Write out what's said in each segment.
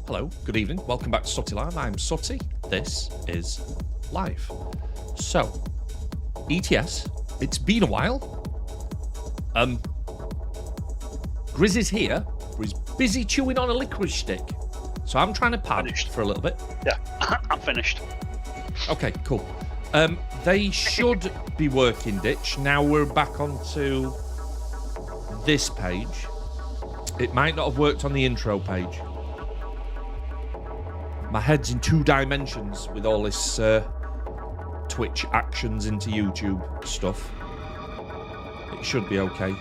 Hello, good evening. Welcome back to Sutty Live. I'm Sutty. This is Live. So, ETS. It's been a while. Grizz is here. He's busy chewing on a licorice stick. So I'm trying to pad for a little bit. Yeah, I'm finished. Okay, cool. They should be working, Ditch. Now we're back onto this page. It might not have worked on the intro page. My head's in 2 dimensions with all this Twitch actions into YouTube stuff. It should be okay.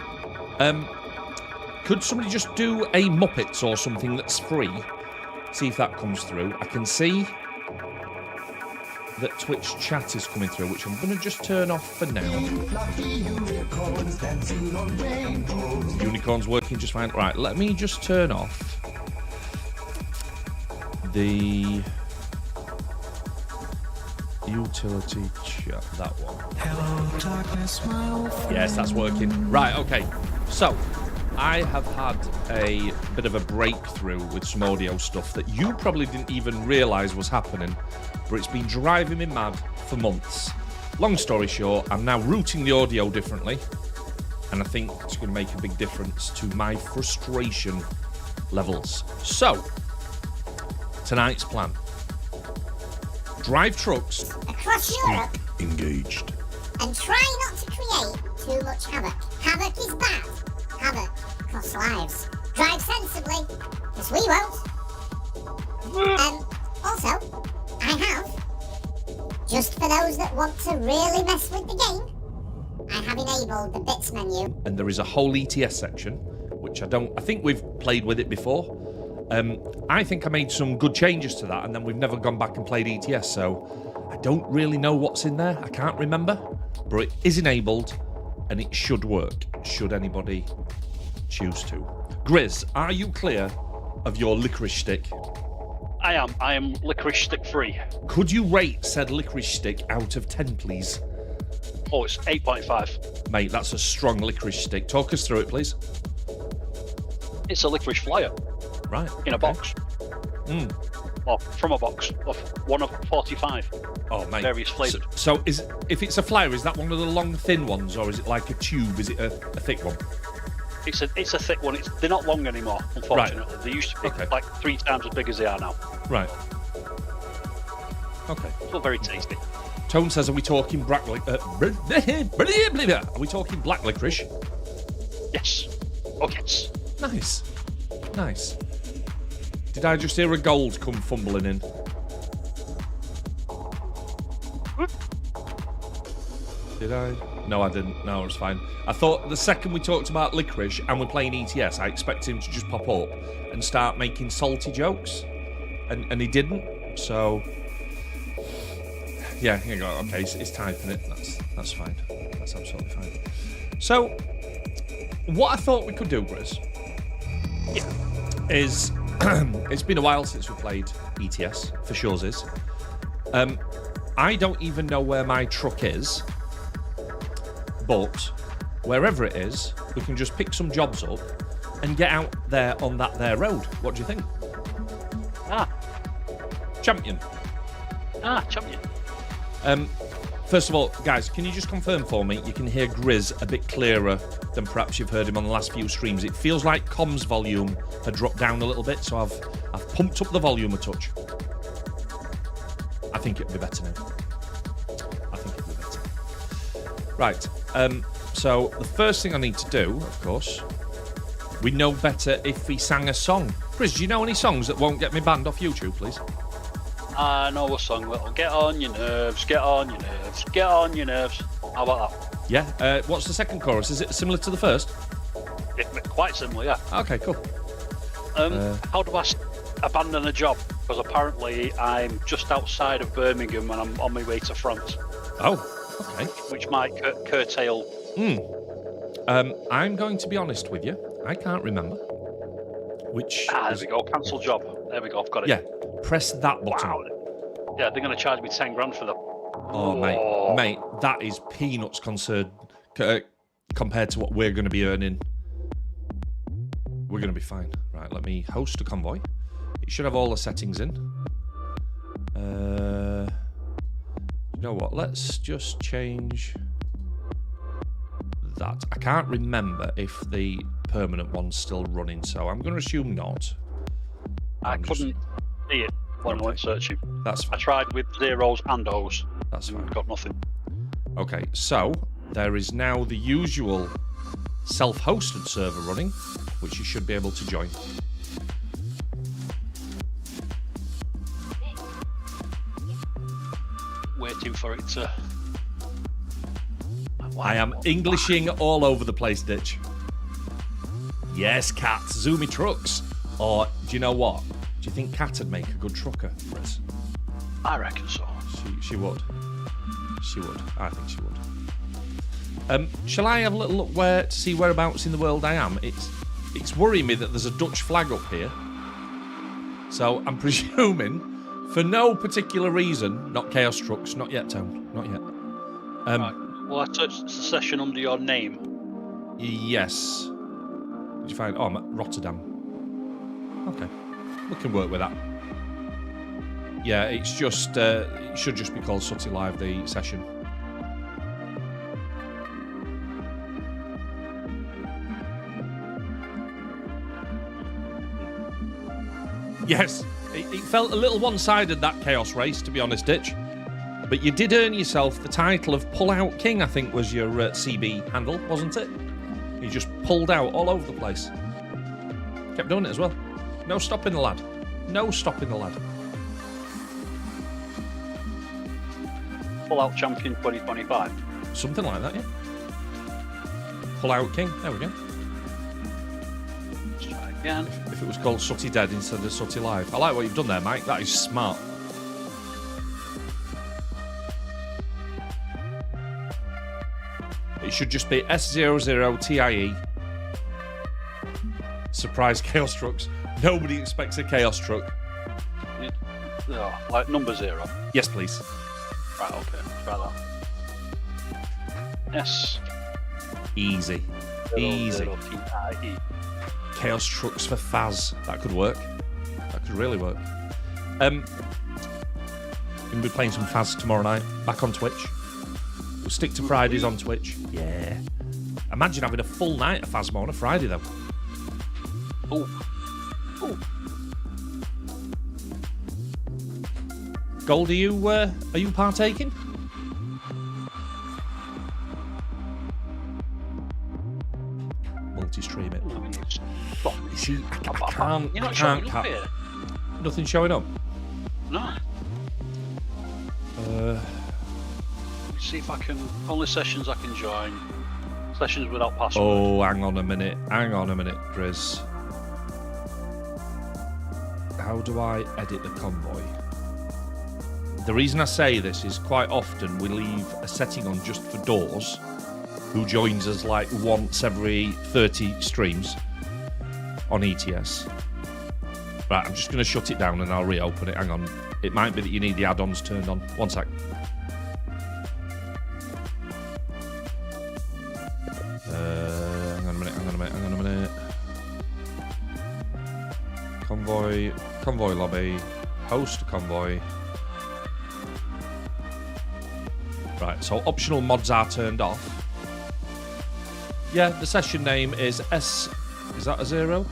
Could somebody just do a Muppets or something that's free? See if that comes through. I can see that Twitch chat is coming through, which I'm going to just turn off for now. Unicorn's working just fine. Right, let me just turn off the utility chat, that one. Hello, darkness, yes, that's working. Right, okay. So, I have had a bit of a breakthrough with some audio stuff that you probably didn't even realise was happening, but it's been driving me mad for months. Long story short, I'm now routing the audio differently, and I think it's going to make a big difference to my frustration levels. So, tonight's plan. Drive trucks across Europe engaged. And try not to create too much havoc. Havoc is bad. Havoc costs lives. Drive sensibly, because we won't. Also, I have, just for those that want to really mess with the game, I have enabled the bits menu. And there is a whole ETS section, which I think we've played with it before. I think I made some good changes to that, and then we've never gone back and played ETS, so I don't really know what's in there. I can't remember, but it is enabled, and it should work, should anybody choose to. Grizz, are you clear of your licorice stick? I am licorice stick free. Could you rate said licorice stick out of 10, please? Oh, it's 8.5. Mate, that's a strong licorice stick. Talk us through it, please. It's a licorice flyer. Right. In a box. Or from a box of one of 45. Oh, mate. Various flavours. So if it's a flyer, is that one of the long, thin ones, or is it like a tube? Is it a thick one? It's a thick one. They're not long anymore, unfortunately. Right. They used to be like 3 times as big as they are now. Right. Okay. Still very tasty. Tone says, are we talking black are we talking black licorice? Yes. Oh, yes. Nice. Nice. Did I just hear a gold come fumbling in? Did I? No, I didn't. No, it was fine. I thought the second we talked about licorice and we're playing ETS, I expected him to just pop up and start making salty jokes. And he didn't. So, yeah, here you go. Okay, it's typing it. That's fine. That's absolutely fine. So, what I thought we could do, Grizz, is it's been a while since we played ETS, for sure is. I don't even know where my truck is, but wherever it is, we can just pick some jobs up and get out there on that there road. What do you think? Champion. Champion. First of all, guys, can you just confirm for me you can hear Grizz a bit clearer than perhaps you've heard him on the last few streams? It feels like comms volume had dropped down a little bit, so I've pumped up the volume a touch. I think it'll be better now. Right, so the first thing I need to do, of course, we know better if we sang a song. Grizz, do you know any songs that won't get me banned off YouTube, please? I know a song that'll get on your nerves, get on your nerves, get on your nerves. How about that? Yeah, what's the second chorus? Is it similar to the first? Yeah, quite similar, yeah. Okay, cool. How do I abandon a job? Because apparently I'm just outside of Birmingham and I'm on my way to France. Oh, okay. Which might curtail. I'm going to be honest with you. I can't remember which. There we go. Cancel job. There we go. I've got it. Yeah. Press that button. Wow. Yeah, they're going to charge me 10 grand for that. Oh, mate, that is peanuts compared to what we're going to be earning. We're going to be fine. Right, let me host a convoy. It should have all the settings in. You know what? Let's just change that. I can't remember if the permanent one's still running, so I'm going to assume not. I couldn't see it when I went searching. That's fine. I tried with zeros and O's. That's fine. Got nothing. Okay, so there is now the usual self-hosted server running, which you should be able to join. Waiting for it to... I am Englishing all over the place, Ditch. Yes, Cat, zoomy trucks. Or, do you know what? Do you think Cat would make a good trucker for us? I reckon so. She would. She would. I think she would. Shall I have a little look to see whereabouts in the world I am? It's worrying me that there's a Dutch flag up here. So I'm presuming, for no particular reason, not Chaos Trucks, not yet, Tone, not yet. Right. Well, I touched the session under your name. Yes. Did you find? Oh, I'm at Rotterdam. Okay, we can work with that. Yeah, it's just it should just be called Sutty Live, the session. Yes, it felt a little one-sided, that Chaos race, to be honest, Ditch. But you did earn yourself the title of Pull-Out King, I think was your CB handle, wasn't it? You just pulled out all over the place. Kept doing it as well. No stopping the lad. No stopping the lad. Pull-Out Champion 2025. Something like that, yeah. Pull-Out King, there we go. Let's try again. If it was called Sutty Dead instead of Sutty Live. I like what you've done there, Mike. That is smart. It should just be S00TIE. Surprise Chaos Trucks. Nobody expects a Chaos Truck. Oh, like number 0. Yes, please. Right, okay. Try that. Yes. Easy. 00 Easy. TIE. Chaos Trucks for Faz. That could work. That could really work. Going to be playing some Faz tomorrow night. Back on Twitch. We'll stick to Fridays on Twitch. Yeah. Imagine having a full night of Phasmo on a Friday, though. Oh. Oh. Gold, are you partaking? Multi-stream it. You see, I can't. You're not I showing can't up here. Nothing showing up. No. See if I can. Only sessions I can join. Sessions without password. Oh, hang on a minute. Hang on a minute, Grizz. How do I edit the convoy? The reason I say this is quite often we leave a setting on just for Doors, who joins us like once every 30 streams on ETS. Right, I'm just going to shut it down and I'll reopen it. Hang on. It might be that you need the add-ons turned on. One sec. Hang on a minute. Convoy lobby, host convoy. Right, so optional mods are turned off. Yeah, the session name is S. Is that a 0?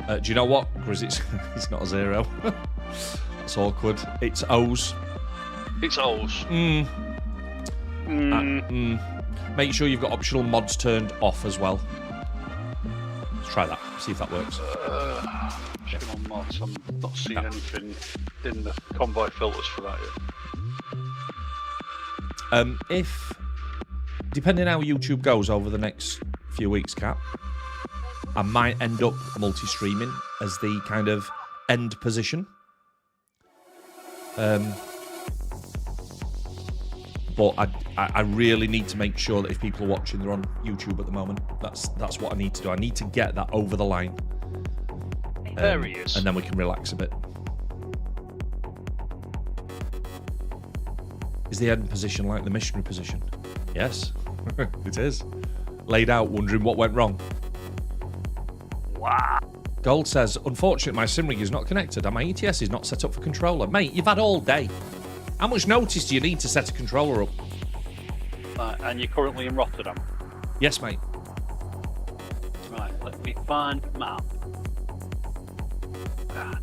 Do you know what, Grizz? It's not a 0. It's awkward. It's O's. It's O's. Make sure you've got optional mods turned off as well. Let's try that. See if that works. Checking on mods. I'm not seeing anything in the convoy filters for that yet. If, depending how YouTube goes over the next few weeks, Cap, I might end up multi-streaming as the kind of end position. But I really need to make sure that if people are watching, they're on YouTube at the moment. That's what I need to do. I need to get that over the line. There he is. And then we can relax a bit. Is the end position like the missionary position? Yes, it is. Laid out, wondering what went wrong. Wow. Gold says, unfortunately, my sim rig is not connected and my ETS is not set up for controller. Mate, you've had all day. How much notice do you need to set a controller up? And you're currently in Rotterdam? Yes, mate. Right, let me find map.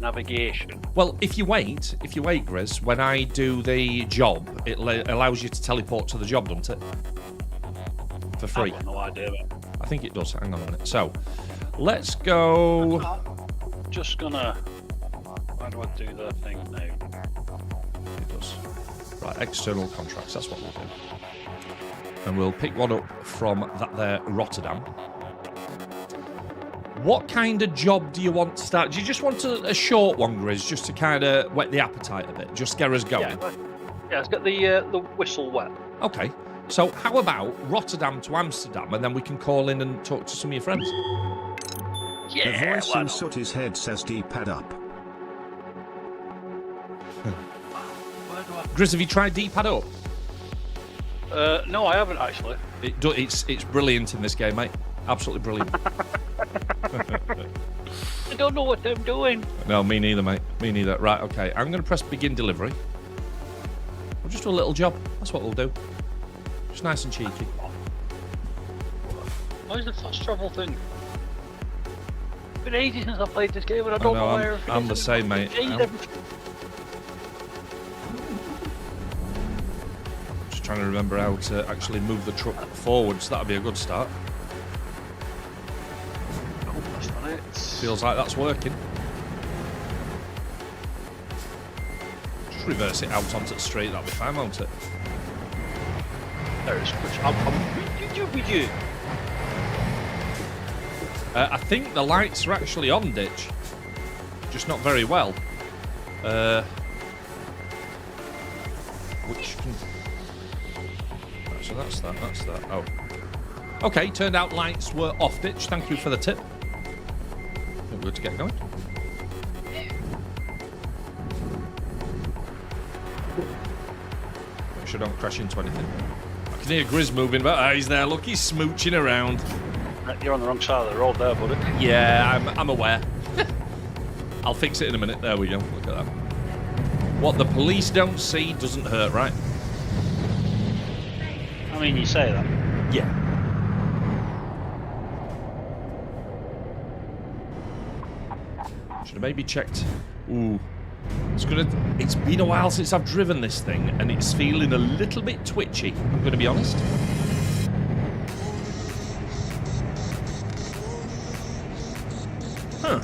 Navigation. Well, if you wait, Grizz, when I do the job, it allows you to teleport to the job, doesn't it? For free. I've got no idea, mate. I think it does. Hang on a minute. So, let's go... Just gonna... Why do I do the thing now? It does. Right, external contracts. That's what we'll do. And we'll pick one up from that there Rotterdam. What kind of job do you want to start? Do you just want a short one, Grizz, just to kind of whet the appetite a bit? Just get us going? Yeah, let's get the whistle wet. Okay. So how about Rotterdam to Amsterdam, and then we can call in and talk to some of your friends? Yeah, the voice in Sooty's head says D-pad up. Grizz, have you tried D-pad up? No, I haven't actually. It's brilliant in this game, mate. Absolutely brilliant. I don't know what I'm doing. No, me neither, mate. Me neither. Right, okay. I'm going to press begin delivery. We'll just do a little job. That's what we'll do. Just nice and cheeky. Why is the fast travel thing? It's been ages since I played this game and I don't know where everything I'm the same, mate. Just trying to remember how to actually move the truck forward, so that'll be a good start. Feels like that's working. Just reverse it out onto the street, that'll be fine, won't it? There is. With you. I think the lights are actually on, Ditch. Just not very well. Which can... So that's that. Oh. Okay, turned out lights were off, Ditch. Thank you for the tip. Good to get going. Make sure I don't crash into anything. I can hear Grizz moving, but he's there. Look, he's smooching around. You're on the wrong side of the road there, buddy. Yeah, I'm aware. I'll fix it in a minute. There we go. Look at that. What the police don't see doesn't hurt, right? I mean, you say that. Yeah. Should have maybe checked. Ooh. It's been a while since I've driven this thing, and it's feeling a little bit twitchy, I'm going to be honest. Huh.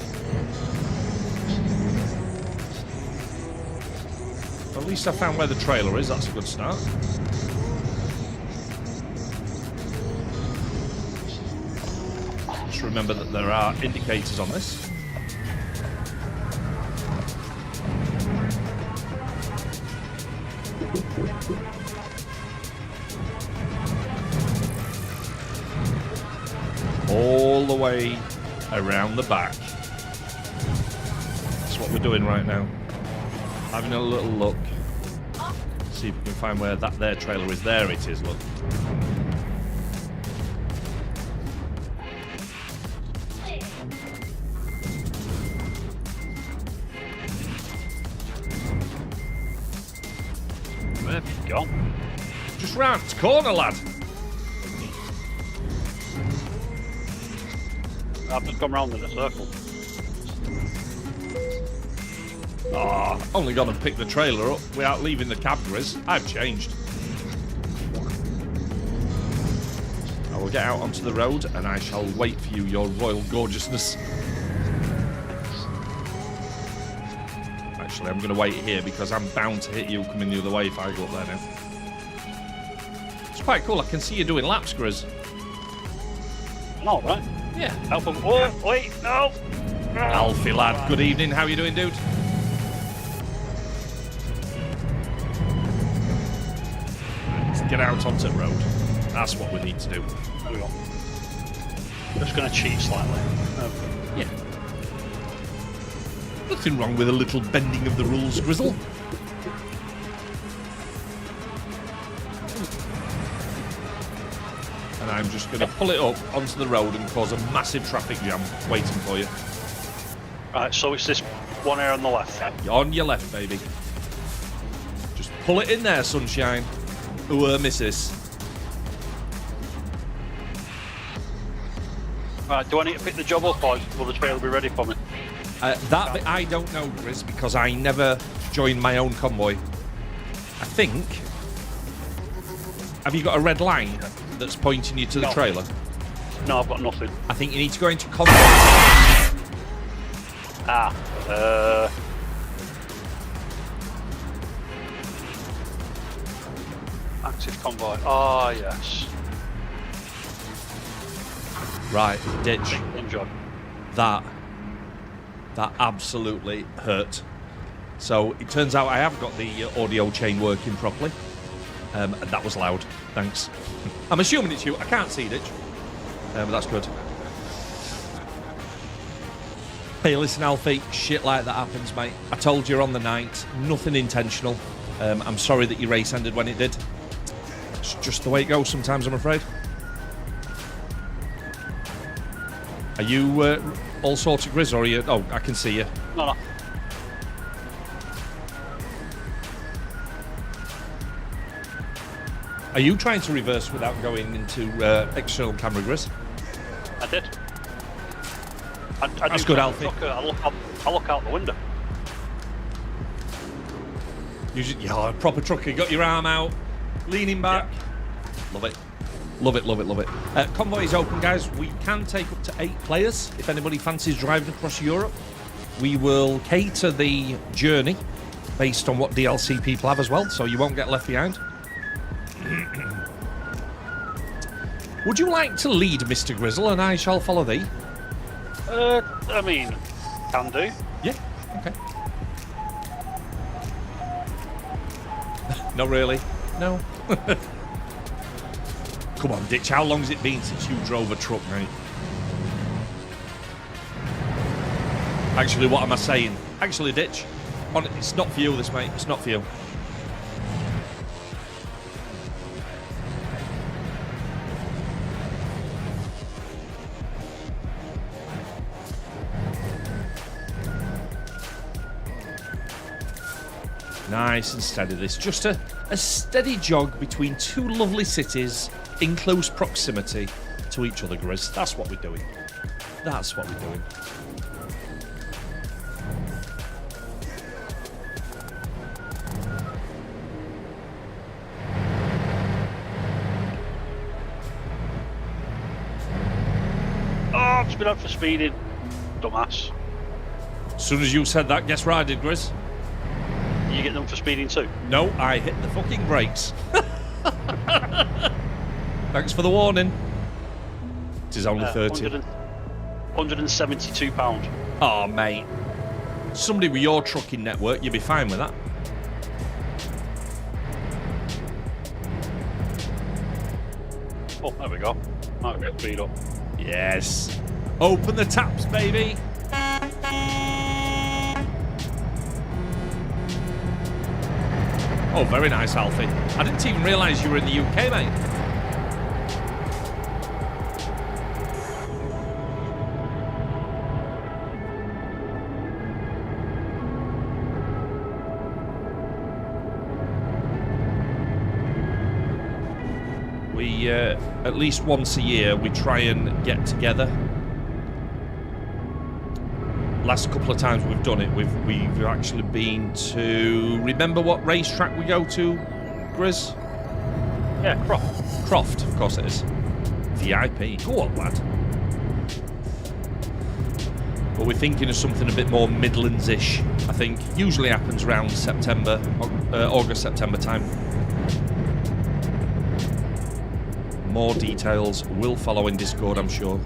At least I found where the trailer is, that's a good start. Just remember that there are indicators on this. All the way around the back. That's what we're doing right now. Having a little look. See if we can find where that there trailer is. There it is, look. Where have you gone? Just round the corner, lad. I've just come round in a circle. Oh, only gone and picked the trailer up without leaving the cab, Grizz. I've changed. I will get out onto the road and I shall wait for you, your royal gorgeousness. Actually, I'm going to wait here because I'm bound to hit you coming the other way if I go up there now. It's quite cool. I can see you doing laps, Grizz. All right. Yeah. Help him. Oh, wait, no. Alfie, lad. Good evening. How you doing, dude? Let's get out onto the road. That's what we need to do. There we go. Just going to cheat slightly. Yeah. Nothing wrong with a little bending of the rules, Grizzle. And I'm just going to pull it up onto the road and cause a massive traffic jam waiting for you. Right, so it's this one here on the left. On your left, baby. Just pull it in there, sunshine. Ooh, missus. Right, do I need to pick the job up or will the trailer be ready for me? That bit I don't know, Grizz, because I never joined my own convoy. I think... Have you got a red line that's pointing you to the trailer? No, I've got nothing. I think you need to go into convoy. Active convoy. Oh, yes. Right, ditch. Enjoy. That absolutely hurt. So it turns out I have got the audio chain working properly. And that was loud. Thanks. I'm assuming it's you. I can't see Ditch. But that's good. Hey, listen, Alfie. Shit like that happens, mate. I told you on the night. Nothing intentional. I'm sorry that your race ended when it did. It's just the way it goes sometimes, I'm afraid. Are you all sorted, Grizz, or are you... Oh, I can see you. No. Are you trying to reverse without going into external camera, Grizz? I did. That's good, Alfie. I look out the window. Yeah, proper trucker. Got your arm out, leaning back. Yeah. Love it. Love it, love it, love it. Convoy is open, guys. We can take up to 8 players if anybody fancies driving across Europe. We will cater the journey based on what DLC people have as well, so you won't get left behind. Would you like to lead, Mr. Grizzle, and I shall follow thee? I mean, can do. Yeah, okay. Not really. No. Come on, Ditch, how long has it been since you drove a truck, mate? Actually, what am I saying? Actually, Ditch, it's not for you, this, mate. It's not for you. Nice and steady, this. Just a steady jog between 2 lovely cities in close proximity to each other, Grizz. That's what we're doing. That's what we're doing. Oh, I've just been out for speeding. Dumbass. As soon as you said that, guess what I did, Grizz? You get them for speeding too? No, I hit the fucking brakes. Thanks for the warning. It is only 30. £172. Oh, mate. Somebody with your trucking network, you'd be fine with that. Oh, there we go. Might get speed up. Yes. Open the taps, baby. Oh, very nice, Alfie. I didn't even realise you were in the UK, mate. We, at least once a year, we try and get together. Last couple of times we've done it, we've actually been to... Remember what racetrack we go to, Grizz? Yeah, Croft. Croft, of course it is. VIP. Go on, lad. But we're thinking of something a bit more Midlands-ish, I think. Usually happens around September, August, September time. More details will follow in Discord, I'm sure.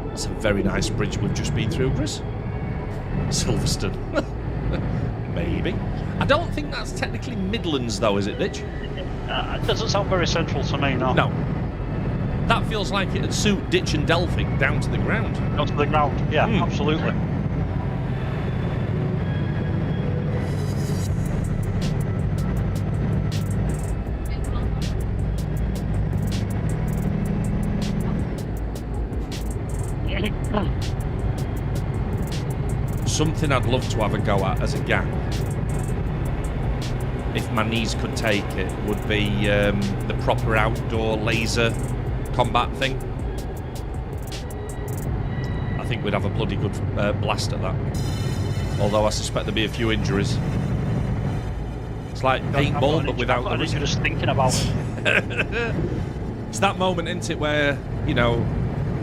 That's a very nice bridge we've just been through, Chris. Silverstone. Maybe. I don't think that's technically Midlands, though, is it, Ditch? It doesn't sound very central to me, no. No. That feels like it'd suit Ditch and Delphi down to the ground. Down to the ground, yeah, absolutely. something I'd love to have a go at as a gang, if my knees could take it, would be the proper outdoor laser combat thing. I think we'd have a bloody good blast at that. Although I suspect there'd be a few injuries. It's like paintball, but without the risk. You're just thinking about it. It's that moment, isn't it, where, you know,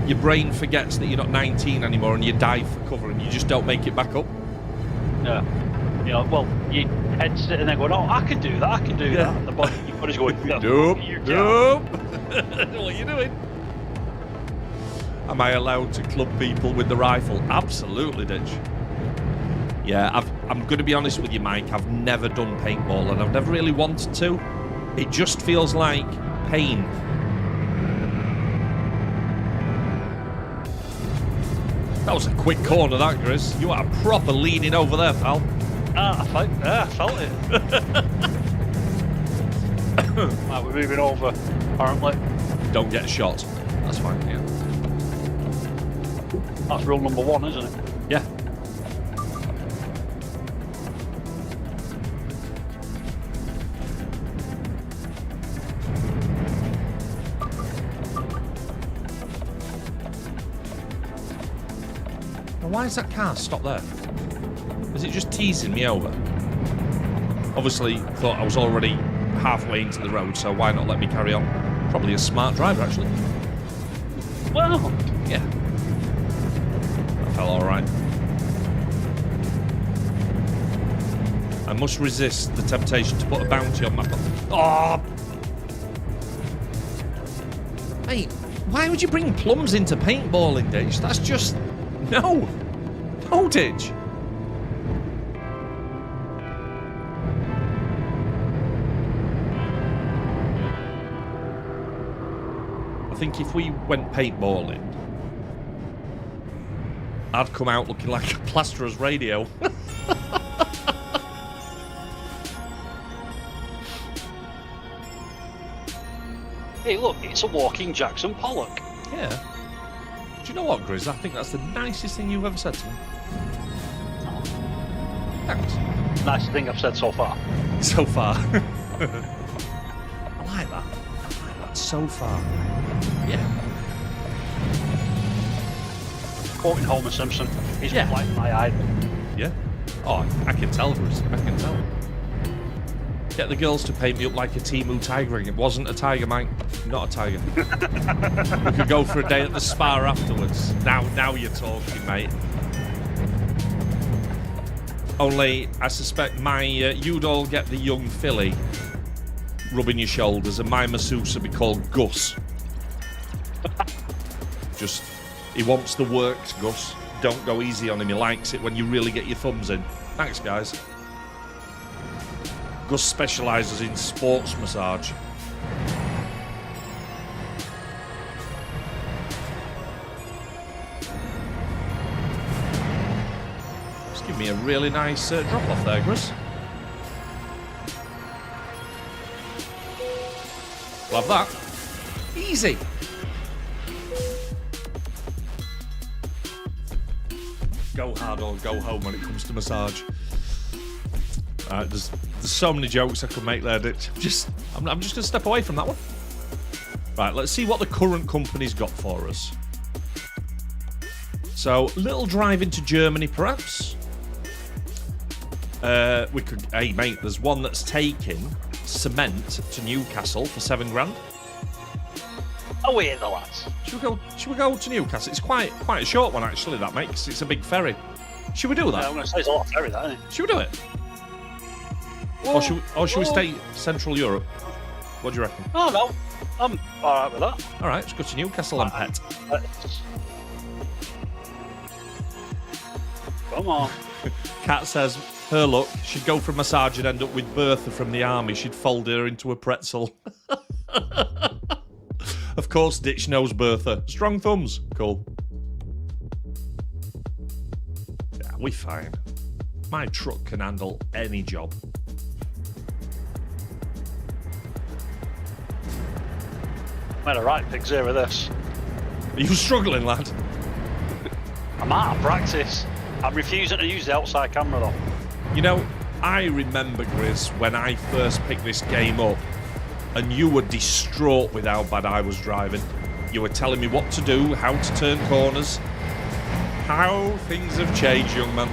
your brain forgets that you're not 19 anymore and you dive for cover and you just don't make it back up. Yeah. You know, well, your head's sitting there going, oh, I can do that, I can do that. And your body's going, no, nope, you can't. nope. What are you doing? Am I allowed to club people with the rifle? Absolutely, Ditch. Yeah, I'm going to be honest with you, Mike. I've never done paintball and I've never really wanted to. It just feels like pain. That was a quick corner, that, Grizz. You are proper leaning over there, pal. I felt it. Right, we're moving over, apparently. Don't get shot. That's fine, yeah. That's rule number 1, isn't it? Yeah. Now, why is that car stopped there? Is it just teasing me over? Obviously, thought I was already halfway into the road, so why not let me carry on? Probably a smart driver, actually. Well, yeah. That felt alright. I must resist the temptation to put a bounty on my... Oh! Mate, why would you bring plums into paintballing, Ditch? That's just... No! No, Ditch! I think if we went paintballing, I'd come out looking like a plasterer's radio. hey, look, it's a walking Jackson Pollock. Yeah. Do you know what, Grizz? I think that's the nicest thing you've ever said to me. Thanks. Nicest thing I've said so far. So far. I like that. So far. Yeah. Quoting Homer Simpson. He's Yeah. like my idol. Yeah. Oh, I can tell, Grizz. I can tell. Get the girls to paint me up like a Temu tiger. It wasn't a tiger, Mike. Not a tiger. We could go for a day at the spa afterwards. Now you're talking, mate. Only, I suspect you'd all get the young filly rubbing your shoulders, and my masseuse would be called Gus. Just, he wants the works, Gus. Don't go easy on him. He likes it when you really get your thumbs in. Thanks, guys. Gus specialises in sports massage. Just give me a really nice drop off there, Gus. Love that. Easy. Go hard or go home when it comes to massage. There's so many jokes I could make there, Ditch. I'm just going to step away from that one. Right, let's see what the current company's got for us. So, little drive into Germany, perhaps. We could... Hey, mate, there's one that's taking cement to Newcastle for $7,000. Away the lads. Should we go to Newcastle? It's quite a short one, actually, that makes. It's a big ferry. Should we do that? Yeah, I'm going to say it's a lot of ferry, that, isn't it? Should we do it? Or should we stay Central Europe? What do you reckon? Oh, no. I'm alright with that. Alright, let's go to Newcastle and pet. Come on. Kat says her luck, she'd go for a massage and end up with Bertha from the army. She'd fold her into a pretzel. Of course, Ditch knows Bertha. Strong thumbs. Cool. Yeah, we're fine. My truck can handle any job. Made a right pick zero of this. Are you struggling, lad? I'm out of practice. I'm refusing to use the outside camera though. You know, I remember, Grizz, when I first picked this game up, and you were distraught with how bad I was driving. You were telling me what to do, how to turn corners. How things have changed, young man.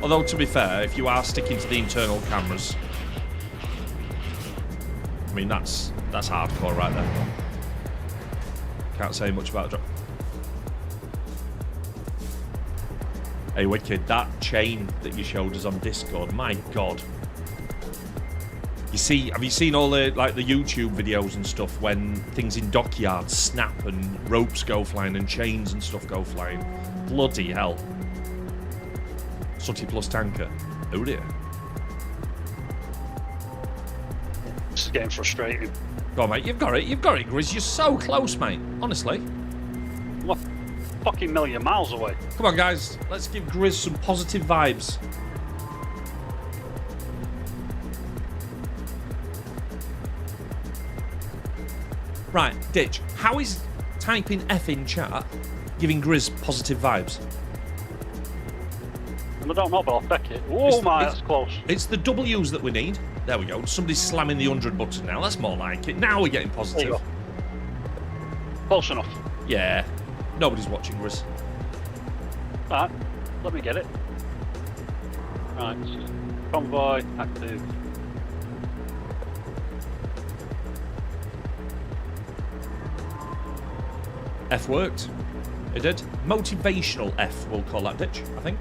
Although, to be fair, if you are sticking to the internal cameras, I mean, that's hardcore right there. Can't say much about it. Hey, Wicked, that chain that you showed us on Discord, my God. You see, have you seen all the the YouTube videos and stuff when things in dockyards snap and ropes go flying and chains and stuff go flying? Bloody hell. Sooty plus tanker. Oh dear. It's getting frustrating. Go on, mate, you've got it, Grizz. You're so close, mate. Honestly. What? Fucking million miles away. Come on, guys. Let's give Grizz some positive vibes. Right, Ditch. How is typing F in chat giving Grizz positive vibes? I don't know, but I'll check it. Oh my, that's close. It's the W's that we need. There we go. Somebody's slamming the 100 button now. That's more like it. Now we're getting positive. There you go. Close enough. Yeah. Nobody's watching, Grizz. Right, let me get it. Right. Convoy, active. F worked. It did. Motivational F, we'll call that, Ditch, I think.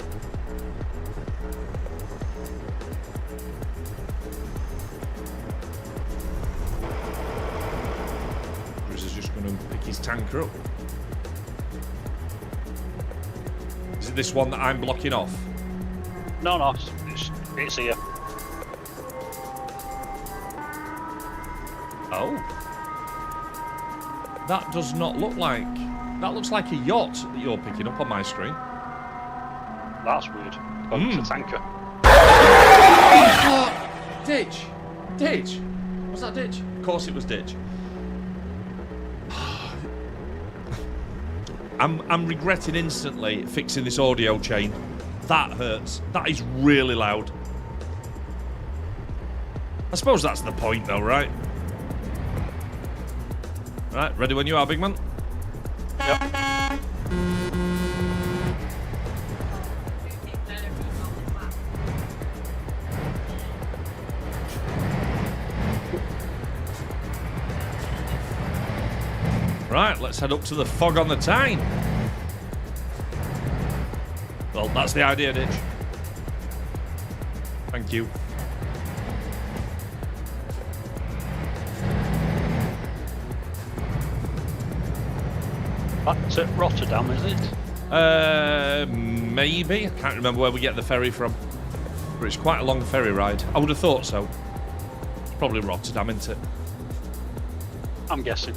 Grizz is just going to pick his tanker up. Is it this one that I'm blocking off? No, it's here. Oh. That does not look like... That looks like a yacht that you're picking up on my screen. That's weird. Oh, it's a tanker. Ditch! Ditch! Was that Ditch? Of course it was Ditch. I'm regretting instantly fixing this audio chain. That hurts. That is really loud. I suppose that's the point though, right? Right, ready when you are, big man? Yep. Right, let's head up to the fog on the Tyne. Well, that's the idea, Ditch. Thank you. That's at Rotterdam, is it? Maybe. I can't remember where we get the ferry from. But it's quite a long ferry ride. I would have thought so. It's probably Rotterdam, isn't it? I'm guessing.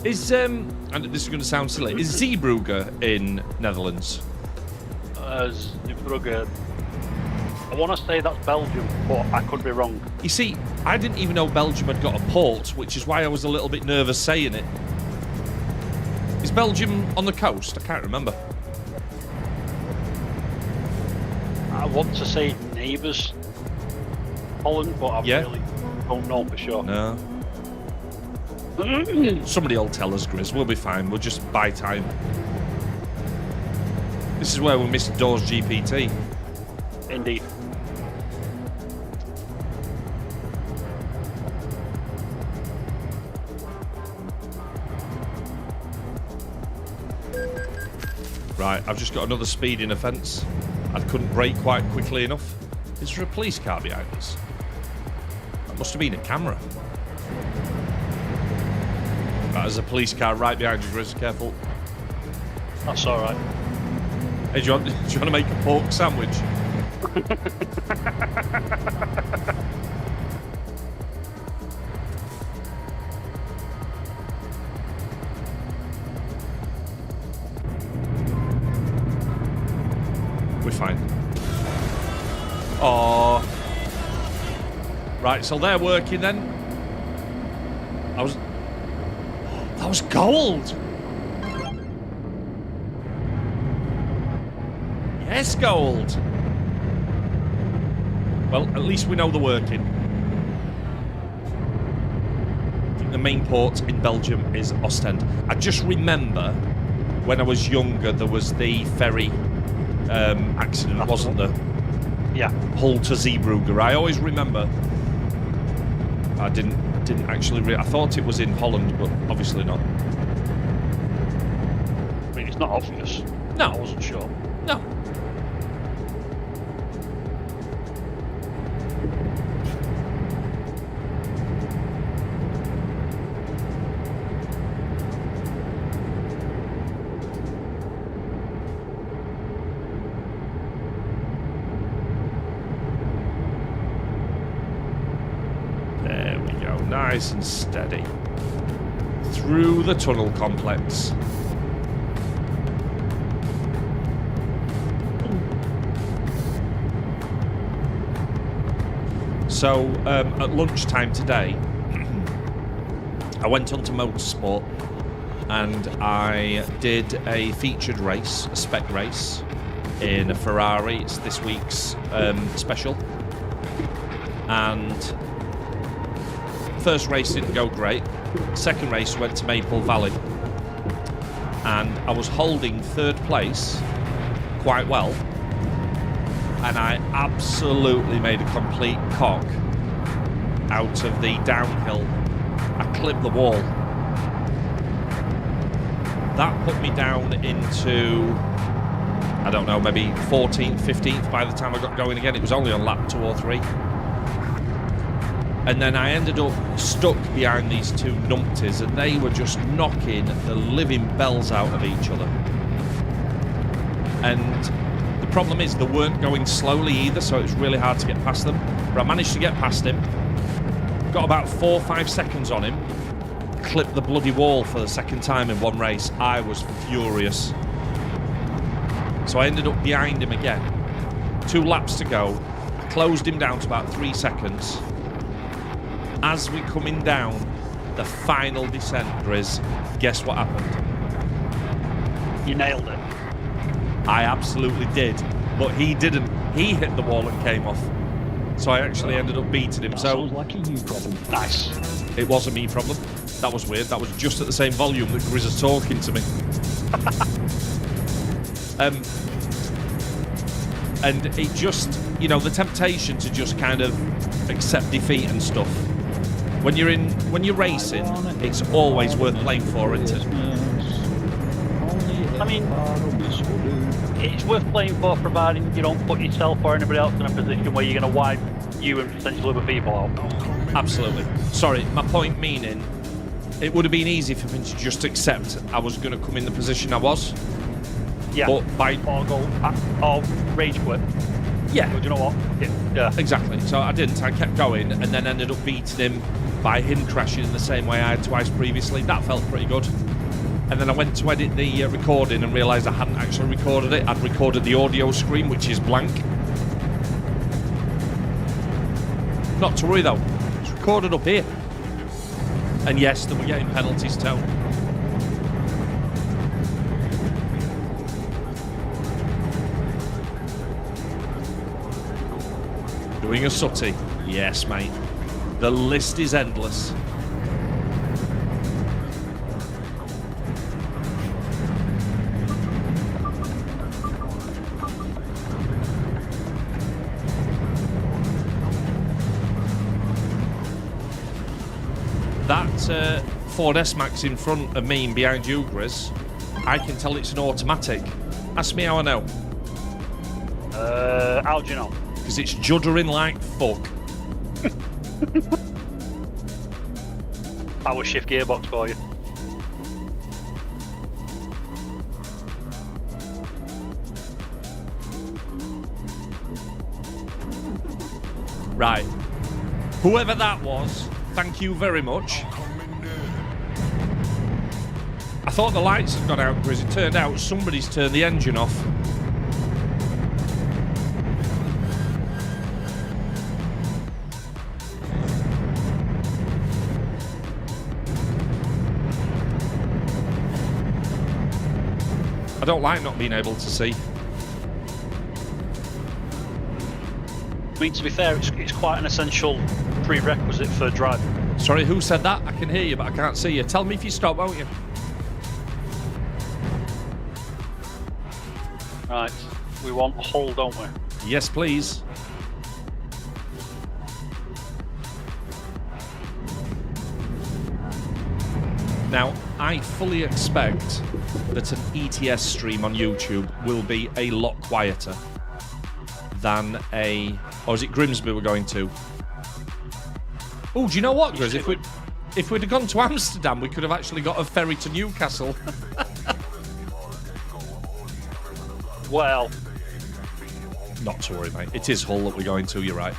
Is, and this is going to sound silly, is Zeebrugge in Netherlands? Zeebrugge. I want to say that's Belgium, but I could be wrong. You see, I didn't even know Belgium had got a port, which is why I was a little bit nervous saying it. Is Belgium on the coast? I can't remember. I want to say neighbours Holland, but I really don't know for sure. No. Somebody will tell us, Grizz. We'll be fine. We'll just buy time. This is where we missed Doors GPT. Indeed. Right, I've just got another speeding offence. I couldn't brake quite quickly enough. Is there a police car behind us? That must have been a camera. Right, there's a police car right behind you, Grizz. Careful. That's alright. Hey, do you want to make a pork sandwich? We're fine. Oh. Right, so they're working then. That was gold. Yes, gold. Well, at least we know they're working. I think the main port in Belgium is Ostend. I just remember when I was younger, there was the ferry accident, wasn't there? Yeah. Hull to Zeebrugge. I always remember. I didn't actually. I thought it was in Holland, but obviously not. I mean, it's not obvious. No, I wasn't sure. no. Nice and steady through the tunnel complex. So at lunchtime today I went on to Motorsport and I did a featured race, a spec race in a Ferrari. It's this week's special, and first race didn't go great. Second race went to Maple Valley, and I was holding third place quite well, and I absolutely made a complete cock out of the downhill. I clipped the wall. That put me down into, I don't know, maybe 14th, 15th by the time I got going again. It was only on lap 2 or 3. And then I ended up stuck behind these two numpties, and they were just knocking the living bells out of each other. And the problem is they weren't going slowly either, so it was really hard to get past them. But I managed to get past him, got about 4 or 5 seconds on him, clipped the bloody wall for the second time in one race. I was furious. So I ended up behind him again. 2 laps to go. I closed him down to about 3 seconds. As we're coming down the final descent, Grizz, guess what happened? You nailed it. I absolutely did, but he didn't. He hit the wall and came off. So I actually ended up beating him. So like a you problem. Nice. It was a me problem. That was weird. That was just at the same volume that Grizz is talking to me. And it just, you know, the temptation to just kind of accept defeat and stuff. When you're racing, it's always worth playing for, isn't it? I mean, it's worth playing for, providing you don't put yourself or anybody else in a position where you're going to wipe you and potentially other people out. Absolutely. Sorry, my point meaning, it would have been easy for me to just accept I was going to come in the position I was. Yeah. But or rage quit. Yeah. But you know what? Yeah. Exactly. So I didn't. I kept going and then ended up beating him by him crashing in the same way I had twice previously. That felt pretty good. And then I went to edit the recording and realised I hadn't actually recorded it. I'd recorded the audio screen, which is blank. Not to worry though. It's recorded up here. And yes, they were getting penalties too. Doing a sooty? Yes, mate. The list is endless. That Ford S-Max in front of me and behind you, Grizz, I can tell it's an automatic. Ask me how I know. How do you know? Because it's juddering like fuck. Power shift gearbox for you. Right. Whoever that was, thank you very much. I thought the lights had gone out, because it turned out somebody's turned the engine off. I don't like not being able to see. mean, to be fair, it's quite an essential prerequisite for driving. Sorry, who said that? I can hear you, but I can't see you. Tell me if you stop, won't you? Right, we want hull, don't we? Yes, please. Now, I fully expect that an ETS stream on YouTube will be a lot quieter than a... Or is it Grimsby we're going to? Oh, do you know what, Grizz? If we'd have gone to Amsterdam, we could have actually got a ferry to Newcastle. Well... Not to worry, mate. It is Hull that we're going to, you're right.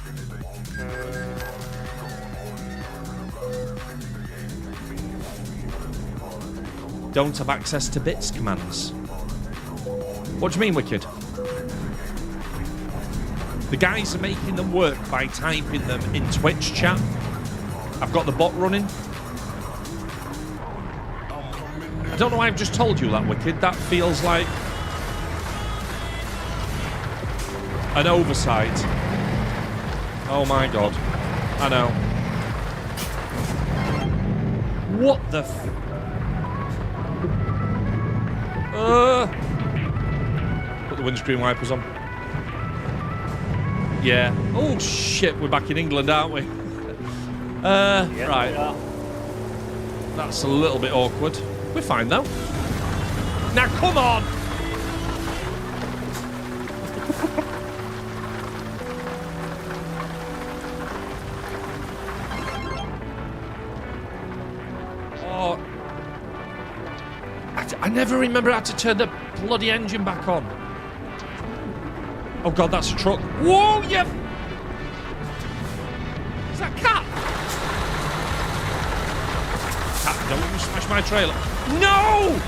Don't have access to bits commands. What do you mean, Wicked? The guys are making them work by typing them in Twitch chat. I've got the bot running. I don't know why I've just told you that, Wicked. That feels like an oversight. Oh my god. I know. What the Put the windscreen wipers on. Yeah. Oh shit, we're back in England, aren't we? Yeah, right. That's a little bit awkward. We're fine though. Now come on! Oh. I never remember how to turn the bloody engine back on. Oh god, that's a truck. Whoa, yeah! Is that cat? Cat, don't you smash my trailer. No!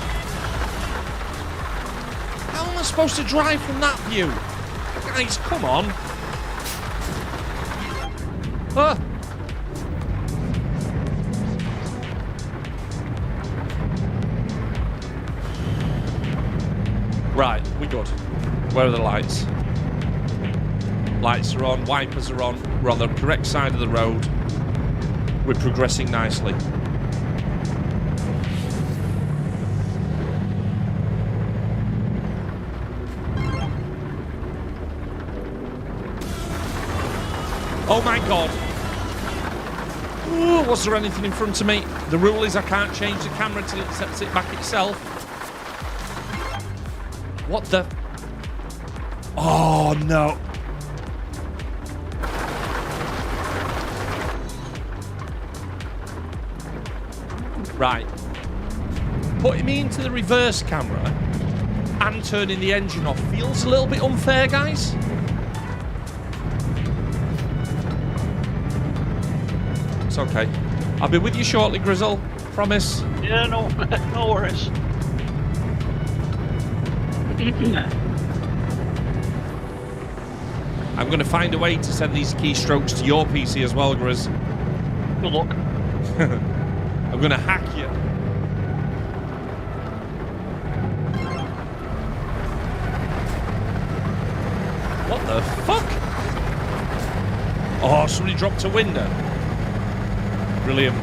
How am I supposed to drive from that view? Guys, come on. Ah! Right, we good. Where are the lights? Lights are on, wipers are on. We're on the correct side of the road. We're progressing nicely. Oh my god. Ooh, was there anything in front of me? The rule is I can't change the camera till it sets it back itself. What the? Oh no. Right. Putting me into the reverse camera and turning the engine off feels a little bit unfair, guys. It's okay. I'll be with you shortly, Grizzle. Promise. Yeah, no, no worries. I'm going to find a way to send these keystrokes to your PC as well, Grizz. Good luck. I'm going to hack you. What the fuck? Oh, somebody dropped a window. Brilliant.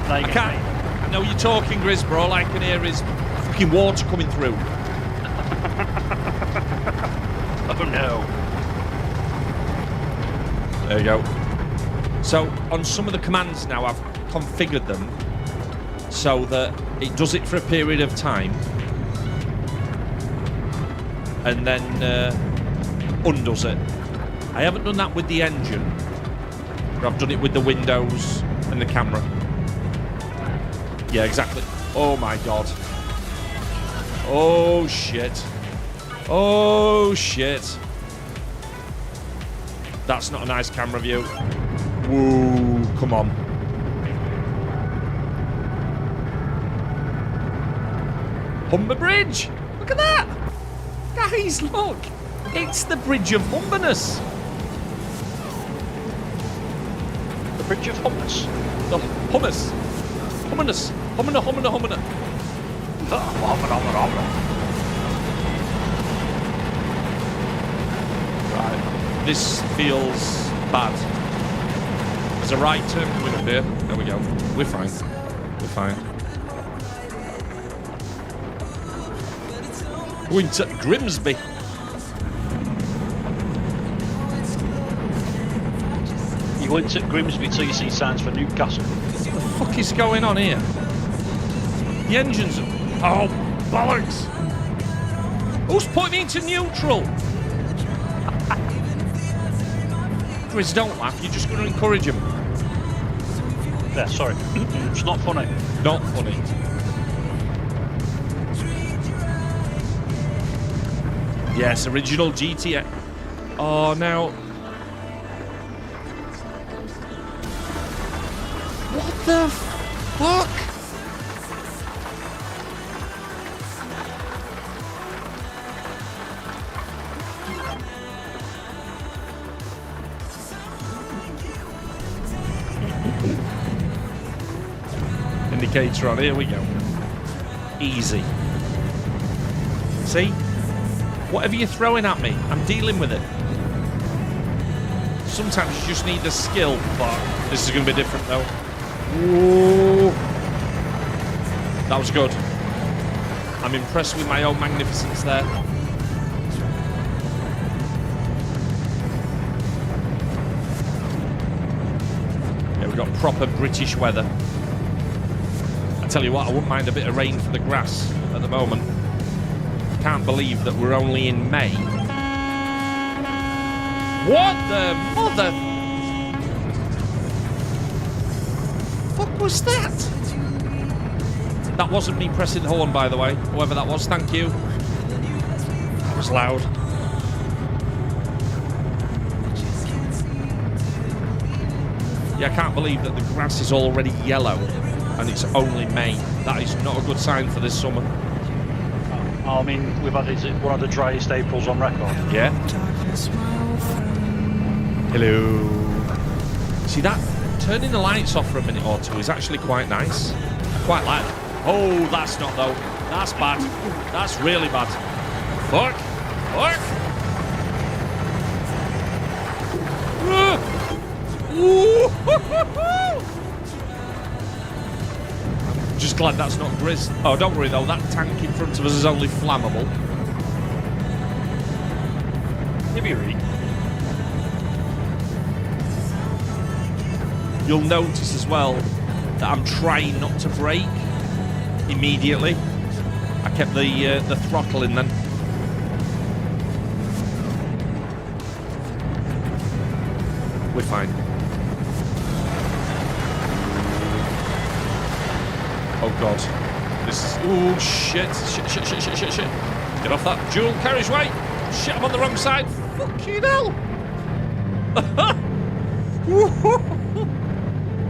I can't. I know you're talking, Grizz, but all I can hear is fucking water coming through. Oh no. There you go. So on some of the commands now, I've configured them so that it does it for a period of time and then undoes it. I haven't done that with the engine, but I've done it with the windows and the camera. Yeah, exactly. Oh my god. Oh shit. Oh shit. That's not a nice camera view. Whoa, come on. Humber Bridge! Look at that! Guys, look! It's the Bridge of Humberness! The Bridge of Hummus. The hummus! Humberness! Hummer, hummer, hummer. Right. This feels bad. There's a right turn coming up here. There we go. We're fine. We're fine. Going to Grimsby. You went to Grimsby till you see signs for Newcastle. What the fuck is going on here? The engines... Oh, bollocks! Who's putting me into neutral? Chris, don't laugh. You're just going to encourage him. Yeah, sorry. It's not funny. Not funny. Yes, original GTX. Oh, now... What the fuck? Indicator on, here we go. Easy. See? Whatever you're throwing at me, I'm dealing with it. Sometimes you just need the skill, but this is going to be different though. Ooh. That was good. I'm impressed with my own magnificence there. Yeah, we've got proper British weather. I tell you what, I wouldn't mind a bit of rain for the grass at the moment. Can't believe that we're only in May. What the mother... fuck was that? That wasn't me pressing the horn, by the way. Whoever that was, thank you. That was loud. Yeah, I can't believe that the grass is already yellow and it's only May. That is not a good sign for this summer. I mean, we've had one of the driest Aprils on record. Yeah. Hello. See that? Turning the lights off for a minute or two is actually quite nice. I quite like it. Oh, that's not though. That's bad. That's really bad. Fuck. Fuck. I'm just glad that's not Grizz. Oh, don't worry though. That tank in front of us is only flammable. Maybe read. You'll notice as well that I'm trying not to brake immediately. I kept the throttle in then. We're fine. Oh god. This is... ooh, shit. Shit. Get off that dual carriageway. Shit, I'm on the wrong side. Fucking hell.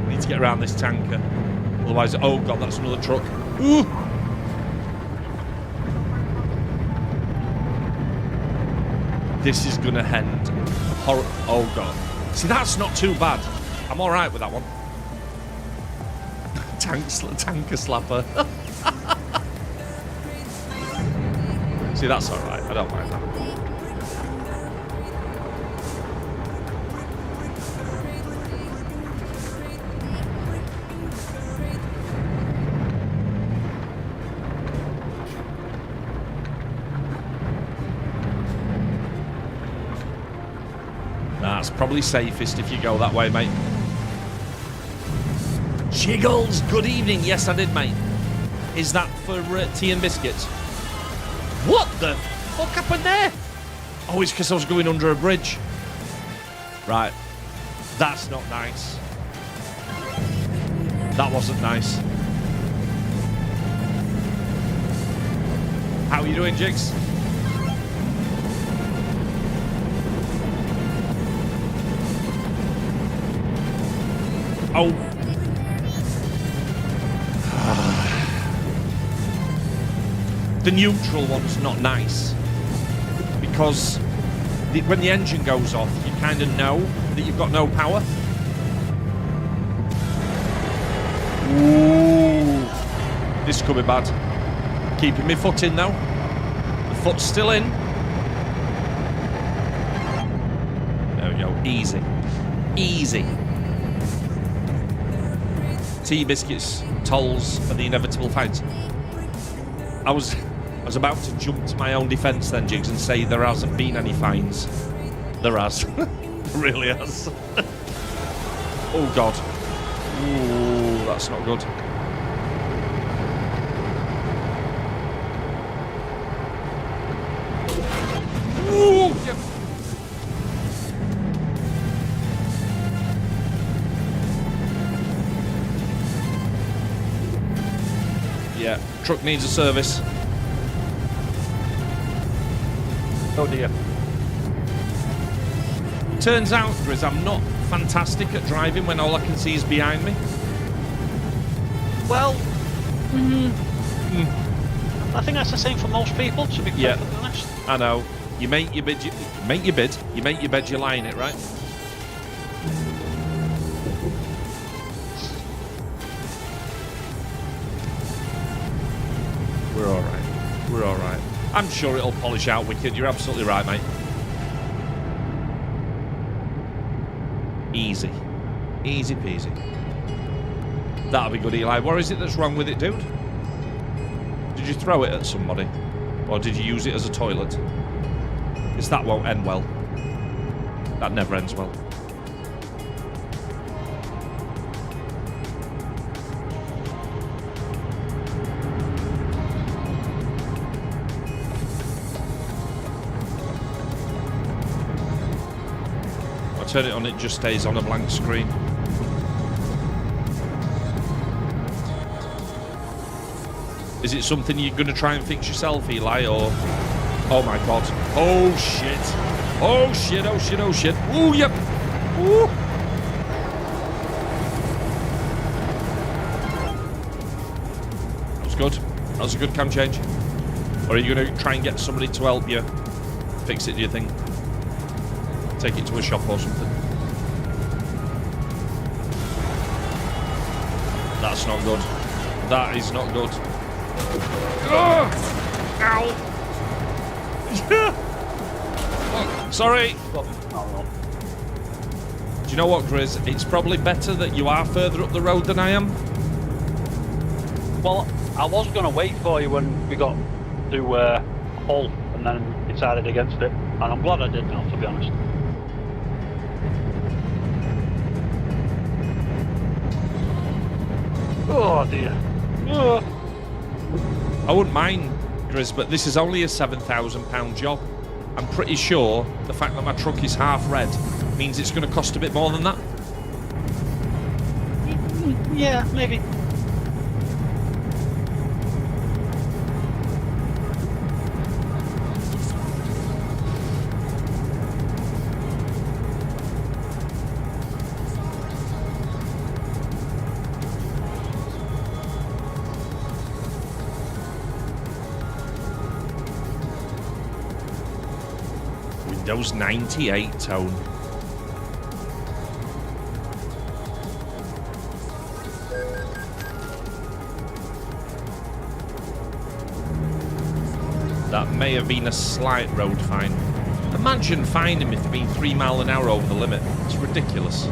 Need to get around this tanker. Otherwise, oh god, that's another truck. Ooh. This is gonna end. Oh god. See, that's not too bad. I'm all right with that one. Tanker slapper. See, that's all right. I don't mind that. That's probably safest if you go that way, mate. Jiggles, good evening. Yes, I did, mate. Is that for tea and biscuits? What the fuck happened there? Oh, it's because I was going under a bridge. Right. That's not nice. That wasn't nice. How are you doing, Jigs? Oh. The neutral one's not nice. Because when the engine goes off, you kind of know that you've got no power. Ooh. This could be bad. Keeping my foot in, though. The foot's still in. we go. Easy. Easy. Tea, biscuits, tolls, and the inevitable fines. I was about to jump to my own defence then, Jigs, and say there hasn't been any fines. There has. Really has. Oh, God. Ooh, that's not good. Ooh, yeah. Yeah, truck needs a service. Oh dear. Turns out, Grizz, I'm not fantastic at driving when all I can see is behind me. Well, I think that's the same for most people, to be perfectly honest. I know. You make your bid, you make your bed, you lie in it, right? We're alright. We're alright. I'm sure it'll polish out wicked. You're absolutely right, mate. Easy. Easy peasy. That'll be good, Eli. What is it that's wrong with it, dude? Did you throw it at somebody? Or did you use it as a toilet? Because that won't end well. That never ends well. I turn it on, it just stays on a blank screen. Is it something you're going to try and fix yourself, Eli, or... Oh, my God. Oh, shit. Oh, shit, oh, shit, oh, shit. Ooh, yep. Ooh. That was good. That was a good cam change. Or are you going to try and get somebody to help you fix it, do you think? Take it to a shop or something? That's not good. That is not good. Oh! Ow! Oh, sorry. Do you know what, Grizz? It's probably better that you are further up the road than I am. Well, I was going to wait for you when we got to Hull and then decided against it. And I'm glad I did now, to be honest. Oh, dear. Oh. I wouldn't mind, Grizz, but this is only a £7,000 job. I'm pretty sure the fact that my truck is half red means it's going to cost a bit more than that. Yeah, maybe. Windows 98 tone. That may have been a slight road fine. Imagine finding me for being 3 miles an hour over the limit. It's ridiculous.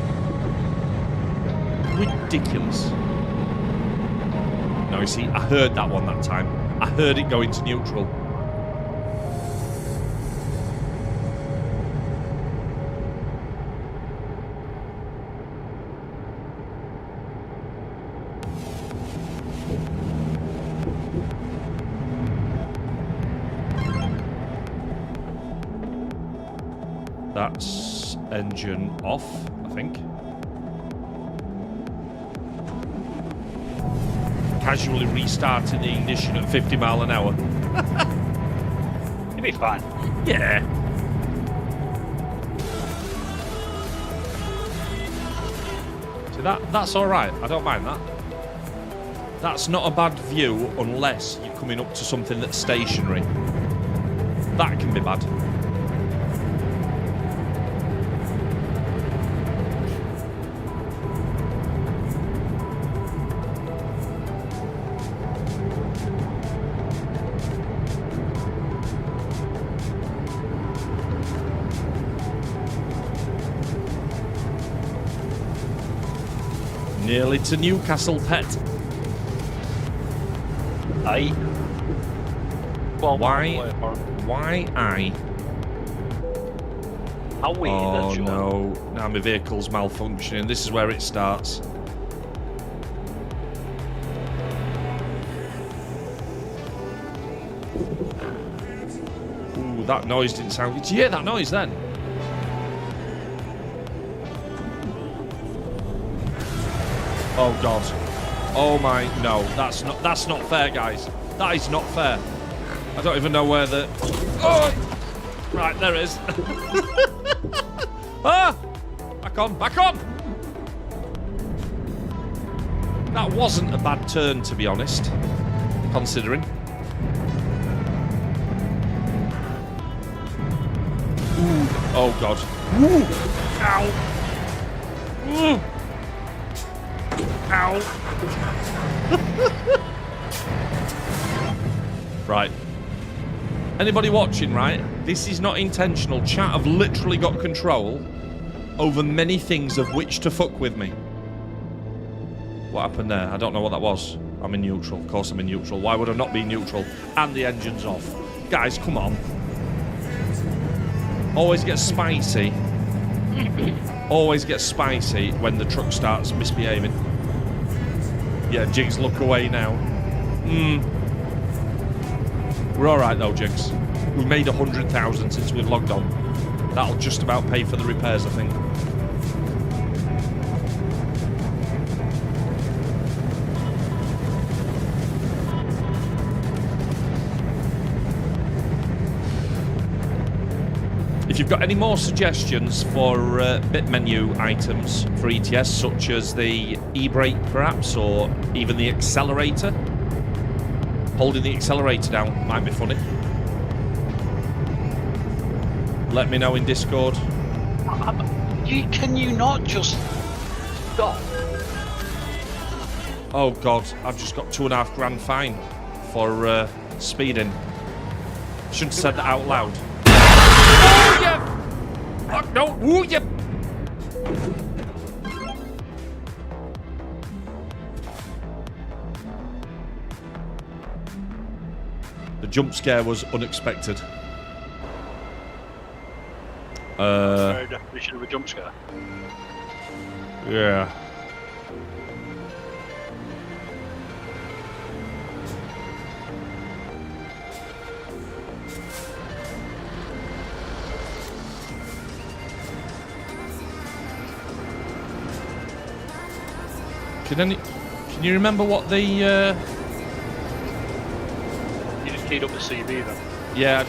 Ridiculous. No, you see, I heard that one that time. I heard it go into neutral. That's engine off, I think. Casually restarting the ignition at 50 miles an hour. You'll be fine. Yeah. See, that's alright. I don't mind that. That's not a bad view unless you're coming up to something that's stationary. That can be bad. Nearly to Newcastle, pet. Aye. Well, Why I? How weird Oh that, Sean. no, now my vehicle's malfunctioning. This is where it starts. Ooh, that noise didn't sound good. Did you hear that noise then? Oh god. Oh my, no, that's not fair, guys. That is not fair. I don't even know where the... Oh! Right, there it is. Ah! Back on, back on! That wasn't a bad turn, to be honest, considering. Ooh. Oh, God. Ooh. Ow. Ooh. Ow. Right. Anybody watching, right? This is not intentional. Chat have literally got control over many things of which to fuck with me. What happened there? I don't know what that was. I'm in neutral. Of course I'm in neutral. Why would I not be neutral? And the engine's off. Guys, come on. Always get spicy. Always get spicy when the truck starts misbehaving. Yeah, Jigs, look away now. We're alright though, Jigs. We've made 100,000 since we've logged on. That'll just about pay for the repairs, I think. If you've got any more suggestions for bit menu items for ETS, such as the e-brake perhaps, or even the accelerator, holding the accelerator down might be funny. Let me know in Discord. Can you not just stop? Oh God, I've just got $2.5 grand fine for speeding. Shouldn't have said that out loud. Oh yeah! Oh, no! Ooh, yeah! The jump scare was unexpected. Very definition of a jump scare. Yeah. Can you remember what the You just keyed up the CV then. yeah,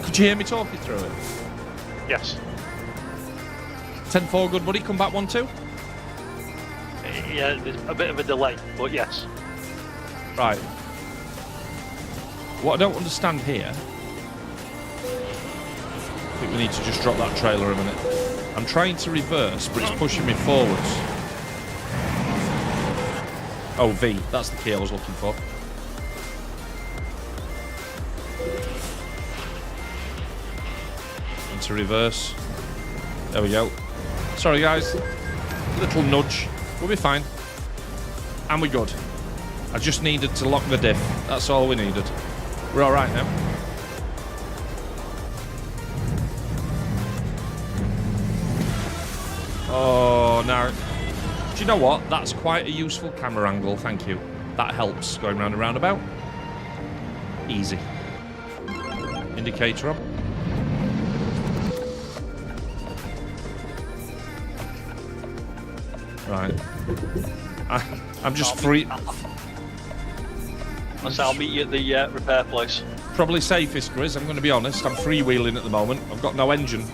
could you hear me talking through it? Yes. 10-4, good buddy, come back 1-2. Yeah, there's a bit of a delay, but yes. Right. What I don't understand here, I think we need to just drop that trailer a minute. I'm trying to reverse, but it's pushing me forwards. Oh, V, that's the key I was looking for. Into reverse. There we go. Sorry guys, little nudge. We'll be fine. And we're good. I just needed to lock the diff. That's all we needed. We're alright now. Oh, now. Do you know what? That's quite a useful camera angle, thank you. That helps, going round and roundabout. Easy. Indicator on. Right. I'm just free. I'll meet you at the repair place. Probably safest, Grizz, I'm going to be honest. I'm freewheeling at the moment. I've got no engine.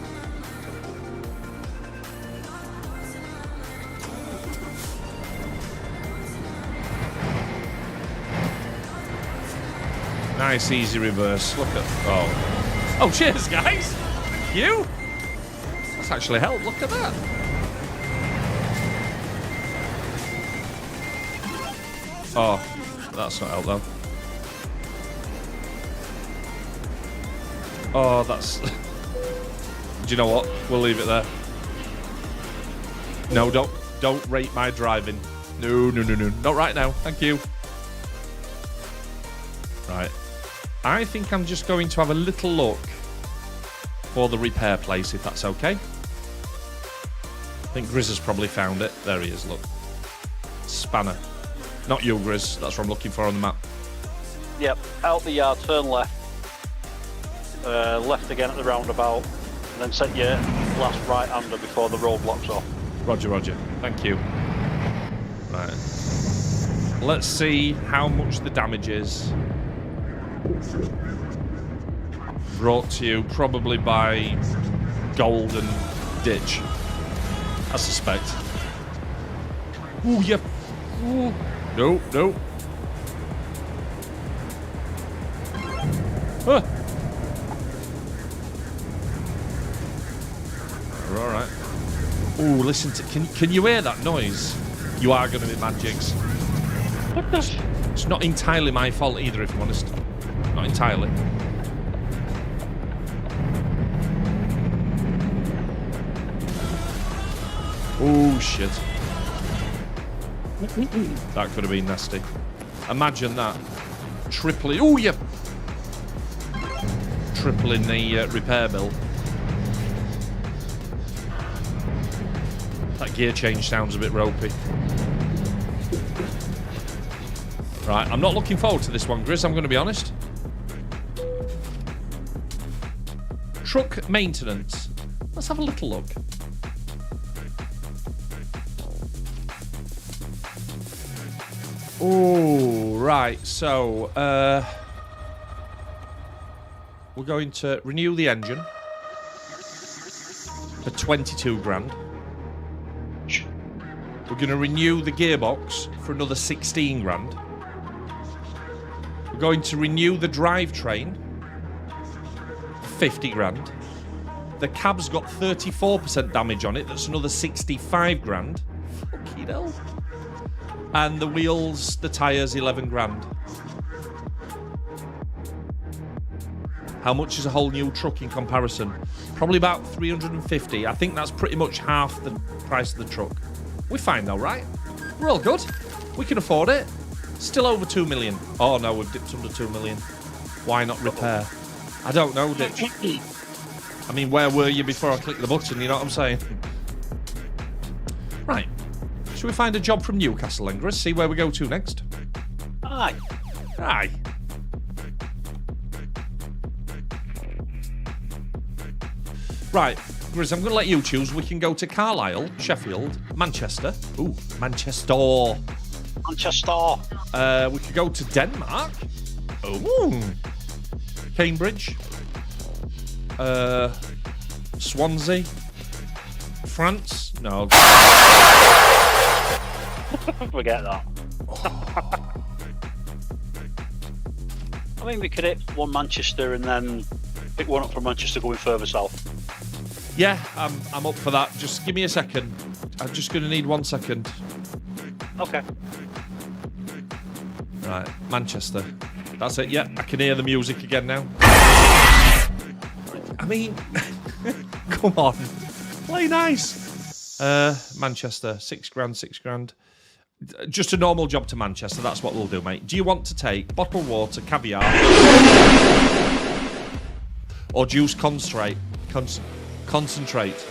Nice, easy reverse. Look at... Oh. Oh, cheers, guys. Thank you. That's actually helped. Look at that. Oh, that's not helped, though. Oh, that's... Do you know what? We'll leave it there. No, don't rate my driving. No. Not right now. Thank you. Right. I think I'm just going to have a little look for the repair place, if that's okay. I think Grizz has probably found it. There he is, look. Spanner. Not you, Grizz. That's what I'm looking for on the map. Yep, out the yard, turn left. Left again at the roundabout. And then set your last right-hander before the road blocks off. Roger. Thank you. Right. Let's see how much the damage is. Brought to you probably by Golden Ditch, I suspect. Ooh, yeah. Ooh. No. Huh. We're all right. Ooh, listen to... Can you hear that noise? You are going to be mad, Jigs. What the... It's not entirely my fault either, if I'm honest. Not entirely. Oh, shit. That could have been nasty. Imagine that. Tripling... Oh, yeah! Tripling the repair bill. That gear change sounds a bit ropey. Right, I'm not looking forward to this one, Grizz, I'm going to be honest. Truck maintenance. Let's have a little look. Oh, right. So, we're going to renew the engine for 22 grand. We're going to renew the gearbox for another 16 grand. We're going to renew the drivetrain for 50 grand. The cab's got 34% damage on it. That's another 65 grand. Fucking hell. And the wheels, the tyres, 11 grand. How much is a whole new truck in comparison? Probably about 350. I think that's pretty much half the price of the truck. We're fine though, right? We're all good. We can afford it. Still over 2 million. Oh no, we've dipped under 2 million. Why not repair? I don't know, Ditch. I mean, where were you before I clicked the button? You know what I'm saying? Right. Should we find a job from Newcastle, Grizz? See where we go to next? Aye. Right, Grizz, I'm going to let you choose. We can go to Carlisle, Sheffield, Manchester. Ooh, Manchester. We could go to Denmark. Ooh. Cambridge. Swansea. France. No. Forget that. I mean, we could hit one Manchester and then pick one up from Manchester going further south. Yeah, I'm up for that. Just give me a second. I'm just going to need 1 second. Okay. Right, Manchester. That's it. Yeah, I can hear the music again now. I mean, come on. Play nice. Manchester, 6 grand, 6 grand. Just a normal job to Manchester. That's what we'll do, mate. Do you want to take bottled water, caviar, or juice concentrate? Concentrate.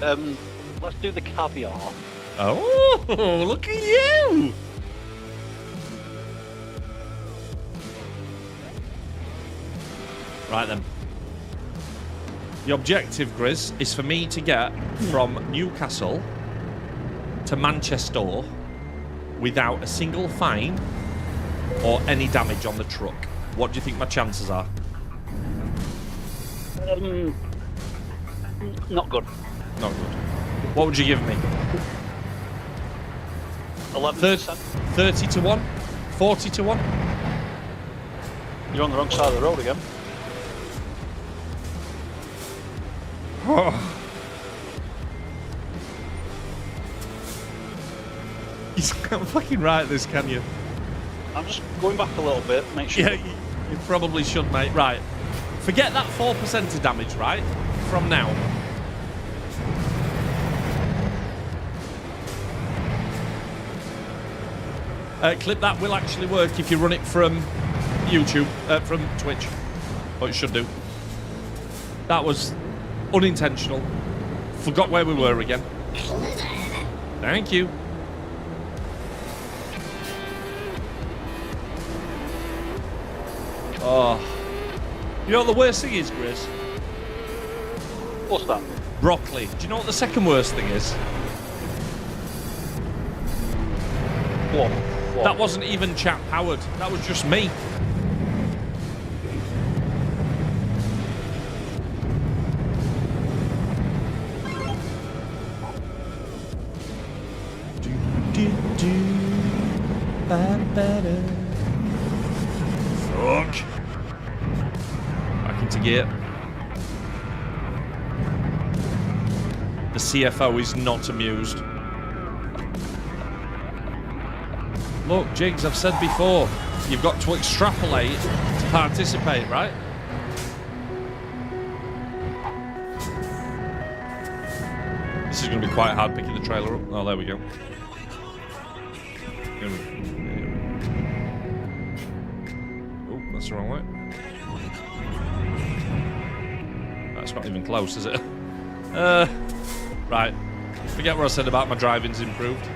Let's do the caviar. Oh, look at you! Right then. The objective, Grizz, is for me to get from Newcastle to Manchester without a single fine or any damage on the truck. What do you think my chances are? Not good. Not good. What would you give me? 11%. 30 to 1? 40 to 1? You're on the wrong side of the road again. Oh. You can't fucking write this, can you? I'm just going back a little bit, make sure. Yeah, you probably should, mate. Right. Forget that 4% of damage, right? From now. Clip that will actually work if you run it from YouTube, from Twitch. Oh, it should do. That was unintentional. Forgot where we were again. Thank you. Oh. You know what the worst thing is, Grizz? What's that? Broccoli. Do you know what the second worst thing is? What? That wasn't even chat powered. That was just me. Fuck. Back into gear. The CFO is not amused. Look, Jigs, I've said before, you've got to extrapolate to participate, right? This is going to be quite hard picking the trailer up. Oh, there we go. Oh, that's the wrong way. That's not even close, is it? Right. Forget what I said about my driving's improved.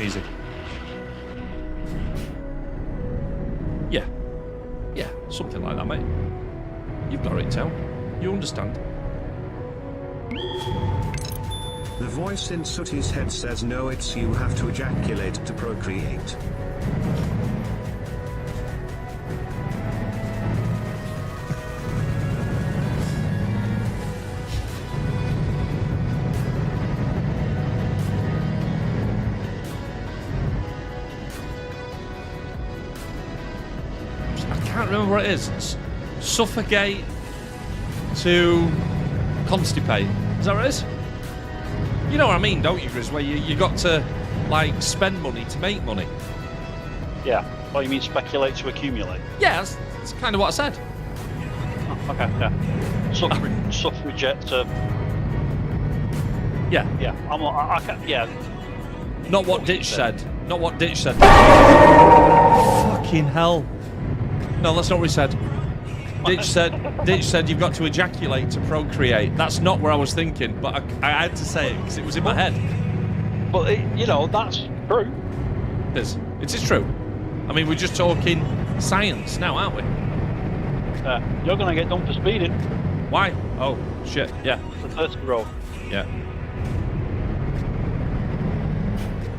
Easy. Yeah. Yeah, something like that, mate. You've got it, Tell. You understand. The voice in Sooty's head says no, it's you have to ejaculate to procreate. I can't remember what it is. Suffocate to constipate. Is that what it is? You know what I mean, don't you, Grizz? Where you got to, like, spend money to make money. Yeah. Oh, you mean speculate to accumulate? Yeah, that's kind of what I said. Oh, okay, yeah. Suffragette to... Yeah. Yeah, I can't... Yeah. Not what Ditch said. Not what Ditch said. Fucking hell. No, that's not what he said. Ditch said you've got to ejaculate to procreate. That's not where I was thinking, but I had to say it because it was in my head. But, you know, that's true. It is true. I mean, we're just talking science now, aren't we? You're going to get done for speeding. Why? Oh, shit, yeah. The 30 road. Yeah.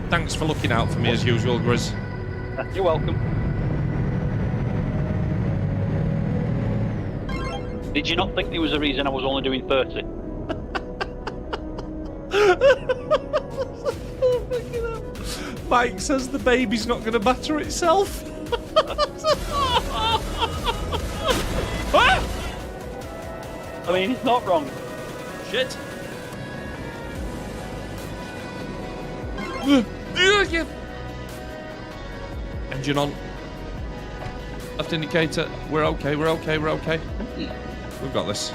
Thanks for looking out for me as usual, Grizz. You're welcome. Did you not think there was a reason I was only doing 30? Mike says the baby's not going to batter itself. I mean, it's not wrong. Shit. Engine on. Left indicator. We're okay, we're okay, we're okay. We've got this.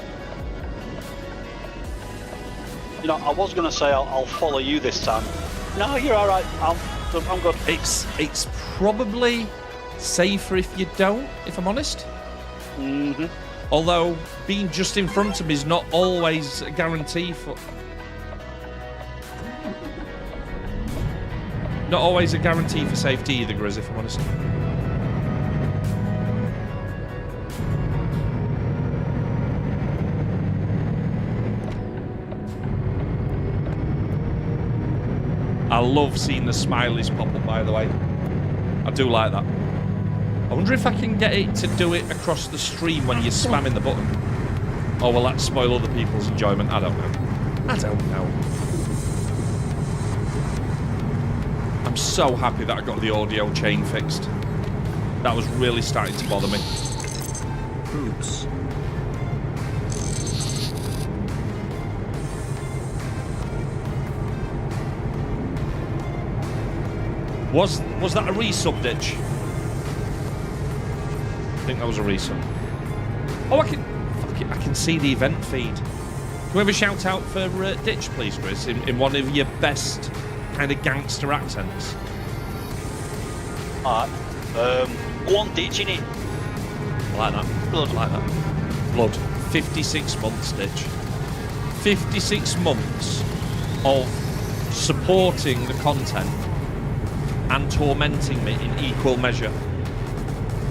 You know, I was going to say I'll follow you this time. No, you're all right. I'm good. It's probably safer if you don't, if I'm honest. Mm-hmm. Although being just in front of me is not always a guarantee for... Not always a guarantee for safety either, Grizz, if I'm honest. I love seeing the smileys pop up, by the way. I do like that. I wonder if I can get it to do it across the stream when you're spamming the button. Or will that spoil other people's enjoyment? I don't know. I don't know. I'm so happy that I got the audio chain fixed. That was really starting to bother me. Oops. Was that a resub, Ditch? think that was a resub. Oh, I can see the event feed. Can we have a shout out for Ditch, please, Chris, in one of your best kind of gangster accents? Alright. Go on, Ditch, innit? I like that. Blood. I like that. Blood. 56 months, Ditch. 56 months of supporting the content and tormenting me in equal measure.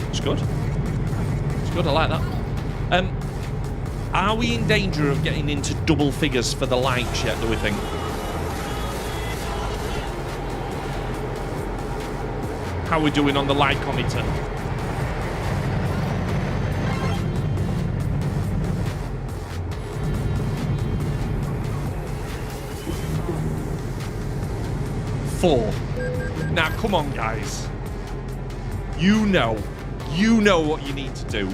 It's good. It's good, I like that. Are we in danger of getting into double figures for the likes yet, do we think? How are we doing on the like-ometer? Four. Now, come on, guys. You know what you need to do.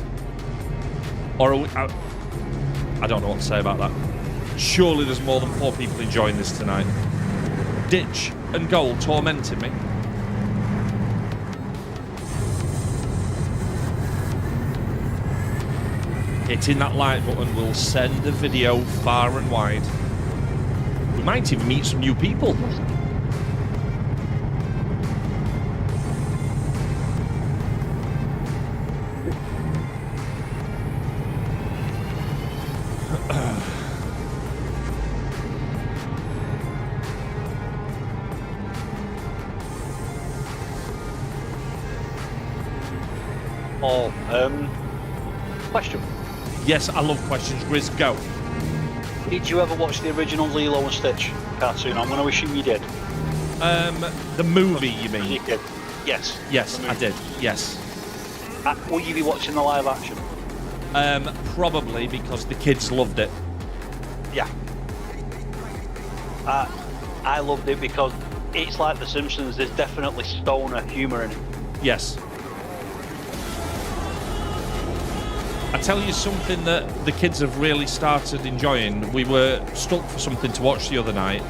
Or are we, I don't know what to say about that. Surely there's more than 4 people enjoying this tonight. Ditch and Gold tormenting me. Hitting that like button will send the video far and wide. We might even meet some new people. Question. Yes, I love questions. Grizz, go. Did you ever watch the original Lilo and Stitch cartoon? I'm going to assume you did. The movie, you mean? You did. Yes. Yes, I did. Yes. Will you be watching the live action? Probably because the kids loved it. Yeah. I loved it because it's like The Simpsons. There's definitely stoner humour in it. Yes. I tell you something that the kids have really started enjoying. We were stuck for something to watch the other night.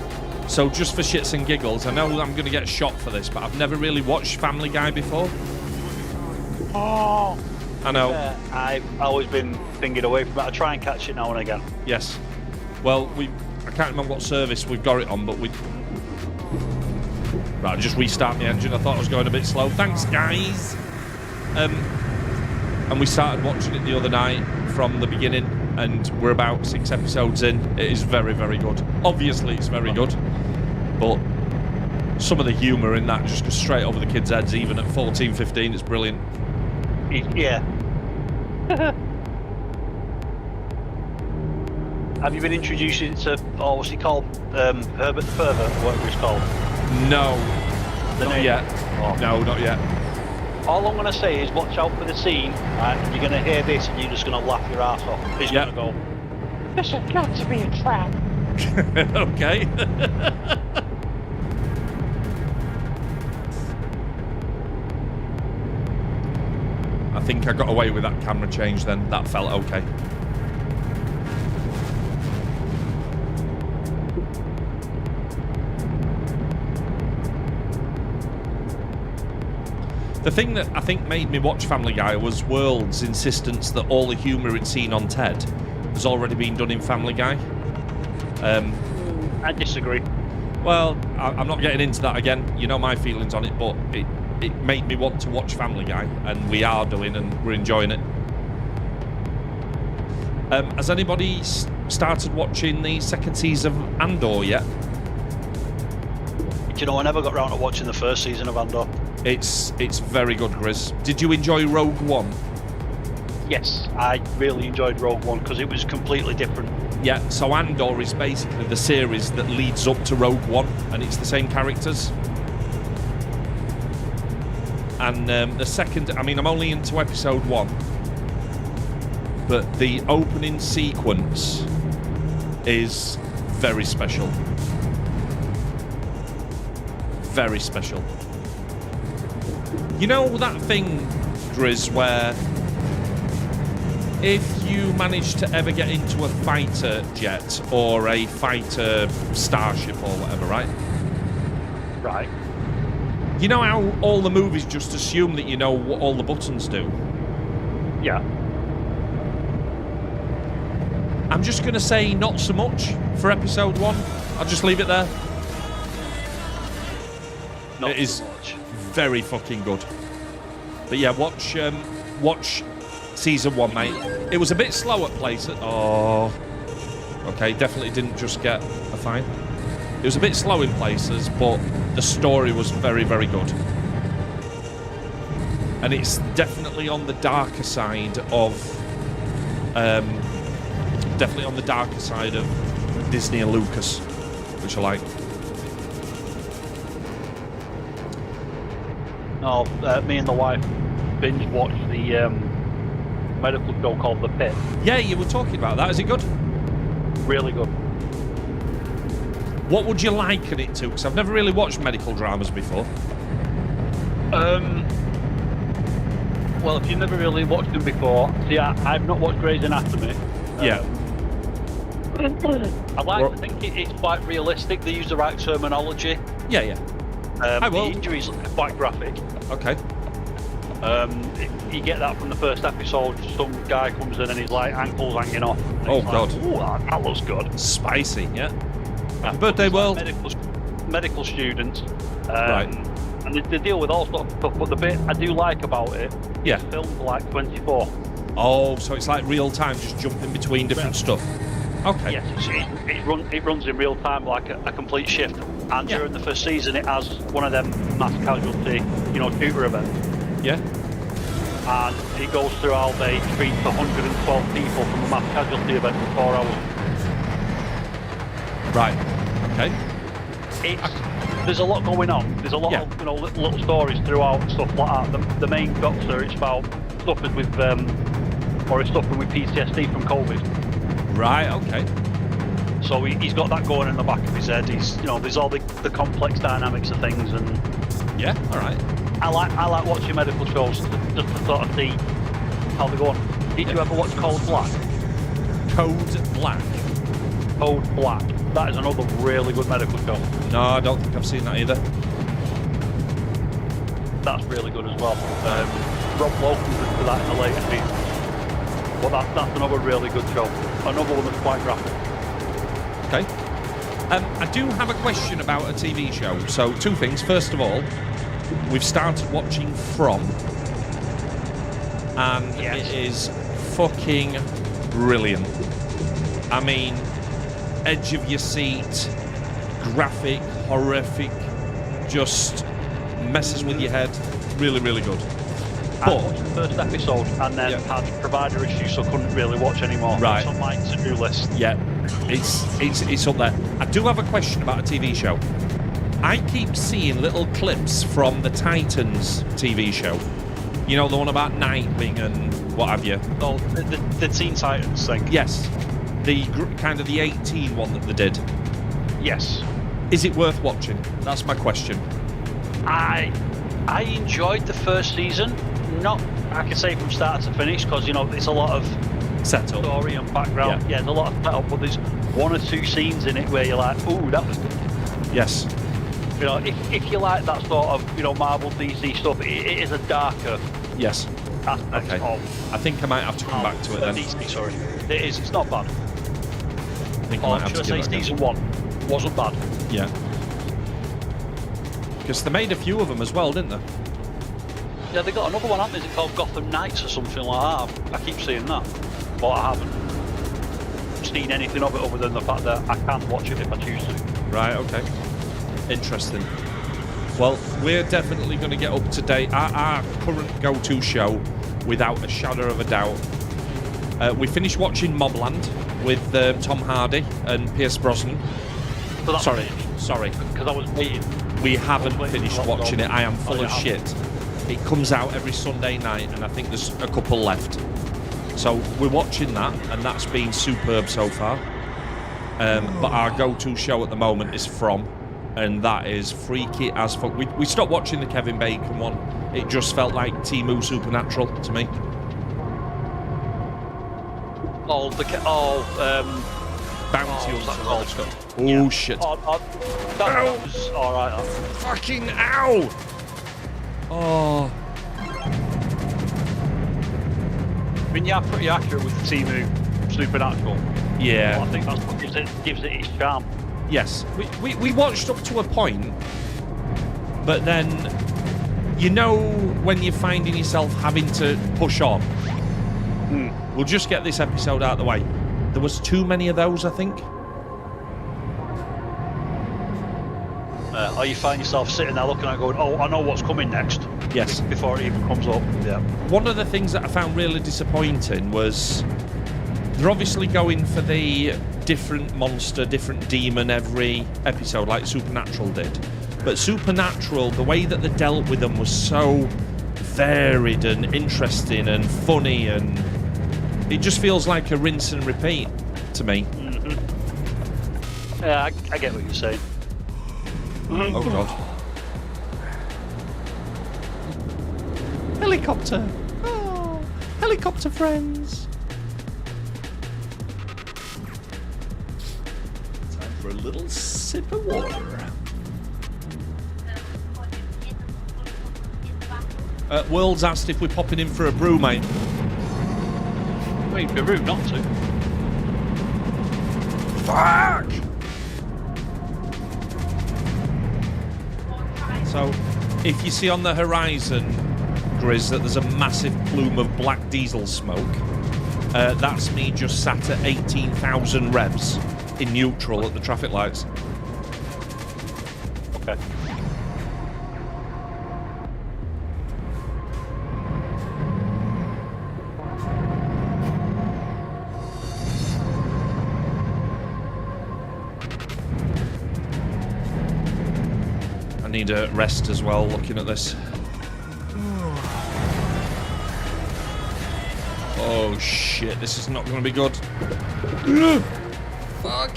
So just for shits and giggles, I know I'm going to get shot for this, but I've never really watched Family Guy before. Oh! I know. I've always been thinking away from it. I try and catch it now and again. Yes. Well, I can't remember what service we've got it on, but Right, just restart the engine. I thought I was going a bit slow. Thanks, guys. And we started watching it the other night from the beginning, and we're about 6 episodes in. It is very, very good. Obviously, it's very good, but some of the humour in that just goes straight over the kids' heads, even at 14, 15. It's brilliant. Yeah. Have you been introduced to, what's he called? Herbert the Pervert, whatever he's called? No. The not name? yet. Oh. No, not yet. All I'm going to say is watch out for the scene, and you're going to hear this and you're just going to laugh your ass off. He's going to go, this has got to be a trap. Okay. I think I got away with that camera change then. That felt okay. The thing that I think made me watch Family Guy was World's insistence that all the humour it's seen on Ted has already been done in Family Guy. I disagree. Well, I'm not getting into that again. You know my feelings on it, but it made me want to watch Family Guy, and we are doing, and we're enjoying it. Has anybody started watching the second season of Andor yet? Do you know, I never got round to watching the first season of Andor. It's very good, Grizz. Did you enjoy Rogue One? Yes, I really enjoyed Rogue One because it was completely different. Yeah, so Andor is basically the series that leads up to Rogue One, and it's the same characters. And the second, I mean, I'm only into episode 1, but the opening sequence is very special. Very special. You know that thing, Grizz, where if you manage to ever get into a fighter jet or a fighter starship or whatever, right? Right. You know how all the movies just assume that you know what all the buttons do? Yeah. I'm just going to say not so much for episode 1. I'll just leave it there. Not it is so much. very fucking good. But yeah, watch season 1, mate. It was a bit slow at places. Oh, okay, definitely didn't just get a fine. It was a bit slow in places, but the story was very, very good. And it's definitely on the darker side of, Disney and Lucas, which I like. No, me and the wife binge watched the medical show called The Pit. Yeah, you were talking about that. Is it good? Really good. What would you liken it to? Because I've never really watched medical dramas before. Well, if you've never really watched them before, see, I've not watched Grey's Anatomy. Yeah. I like to think it's quite realistic. They use the right terminology. Yeah, yeah. I will. The injuries are quite graphic. Okay. You get that from the first episode. Some guy comes in and he's like ankles hanging off. Oh, God. Ooh, that looks good. Spicy, yeah. Happy birthday, world. Medical students. Right. And they deal with all sorts of stuff, but the bit I do like about it, yeah, it's filmed for like 24. Oh, so it's like real time, just jumping between different stuff. Okay. Yes, it runs in real time like a complete shift. And during the first season, it has one of them mass casualty, shooter events. Yeah. And it goes through how they treat 112 people from a mass casualty event in 4 hours. Right. Okay. There's a lot going on. There's a lot of little stories throughout, stuff like that. The main doctor, it's about suffering with PTSD from COVID. Right. Okay. So he's got that going in the back of his head. There's all the complex dynamics of things, and yeah, all right. I like watching medical shows just to sort of see how they go on. Did you ever watch Code Black? Code Black. Code Black. That is another really good medical show. No, I don't think I've seen that either. That's really good as well. Rob Lowe comes into that in the later season. But that's another really good show. Another one that's quite graphic. Okay. I do have a question about a TV show. So, 2 things. First of all, we've started watching From. And it is fucking brilliant. I mean, edge of your seat, graphic, horrific, just messes with your head. Really, really good. I watched the first episode and then had provider issues, so couldn't really watch anymore. Right. It's on my to-do list. Yeah, it's up there. I do have a question about a TV show. I keep seeing little clips from the Titans TV show. You know, the one about Nightwing and what have you. Oh, the Teen Titans thing. Yes. The kind of the 18 one that they did. Yes. Is it worth watching? That's my question. I enjoyed the first season. Not, I can say from start to finish, because it's a lot of setup, story and background. Yeah, there's a lot of setup, but there's 1 or 2 scenes in it where you're like, ooh, that was good. Yes. If you like that sort of Marvel DC stuff, it is a darker. Yes. Aspect okay. Of, I think I might have to come back to it then. DC, sorry. It is. It's not bad. I think I might have to say season 1 wasn't bad. Yeah. Because they made a few of them as well, didn't they? Yeah, they got another one, haven't they? Is it called Gotham Knights or something like that? I keep seeing that, but I haven't seen anything of it other than the fact that I can watch it if I choose to. Right. Okay. Interesting. Well, we're definitely going to get up to date. Our current go-to show, without a shadow of a doubt. We finished watching Mobland with Tom Hardy and Pierce Brosnan. So sorry. Because I was waiting. We haven't finished watching it. I am full of shit. It comes out every Sunday night, and I think there's a couple left. So we're watching that, and that's been superb so far. But our go-to show at the moment is From, and that is freaky as fuck. We stopped watching the Kevin Bacon one. It just felt like Temu Supernatural to me. Bounty Hunter and all that stuff. Oh, shit. That was alright. Fucking ow! Oh. I mean, you are pretty accurate with the Timu Supernatural. Yeah. But I think that's what gives it its charm. Yes. We watched up to a point, but then, you know, when you're finding yourself having to push on. We'll just get this episode out of the way. There was too many of those, I think. Or you find yourself sitting there looking at it going, oh, I know what's coming next. Yes. Before it even comes up. Yeah. One of the things that I found really disappointing was they're obviously going for the different monster, different demon every episode, like Supernatural did. But Supernatural, the way that they dealt with them was so varied and interesting and funny, and it just feels like a rinse and repeat to me. Mm-hmm. Yeah, I get what you're saying. Oh god. Helicopter! Oh, helicopter friends! Time for a little sip of water. World's asked if we're popping in for a brew, mate. I mean, it'd be rude not to. Fuck! So, if you see on the horizon, Grizz, that there's a massive plume of black diesel smoke, that's me just sat at 18,000 revs in neutral at the traffic lights. Okay. I need a rest as well, looking at this. Oh shit, this is not going to be good. Fuck.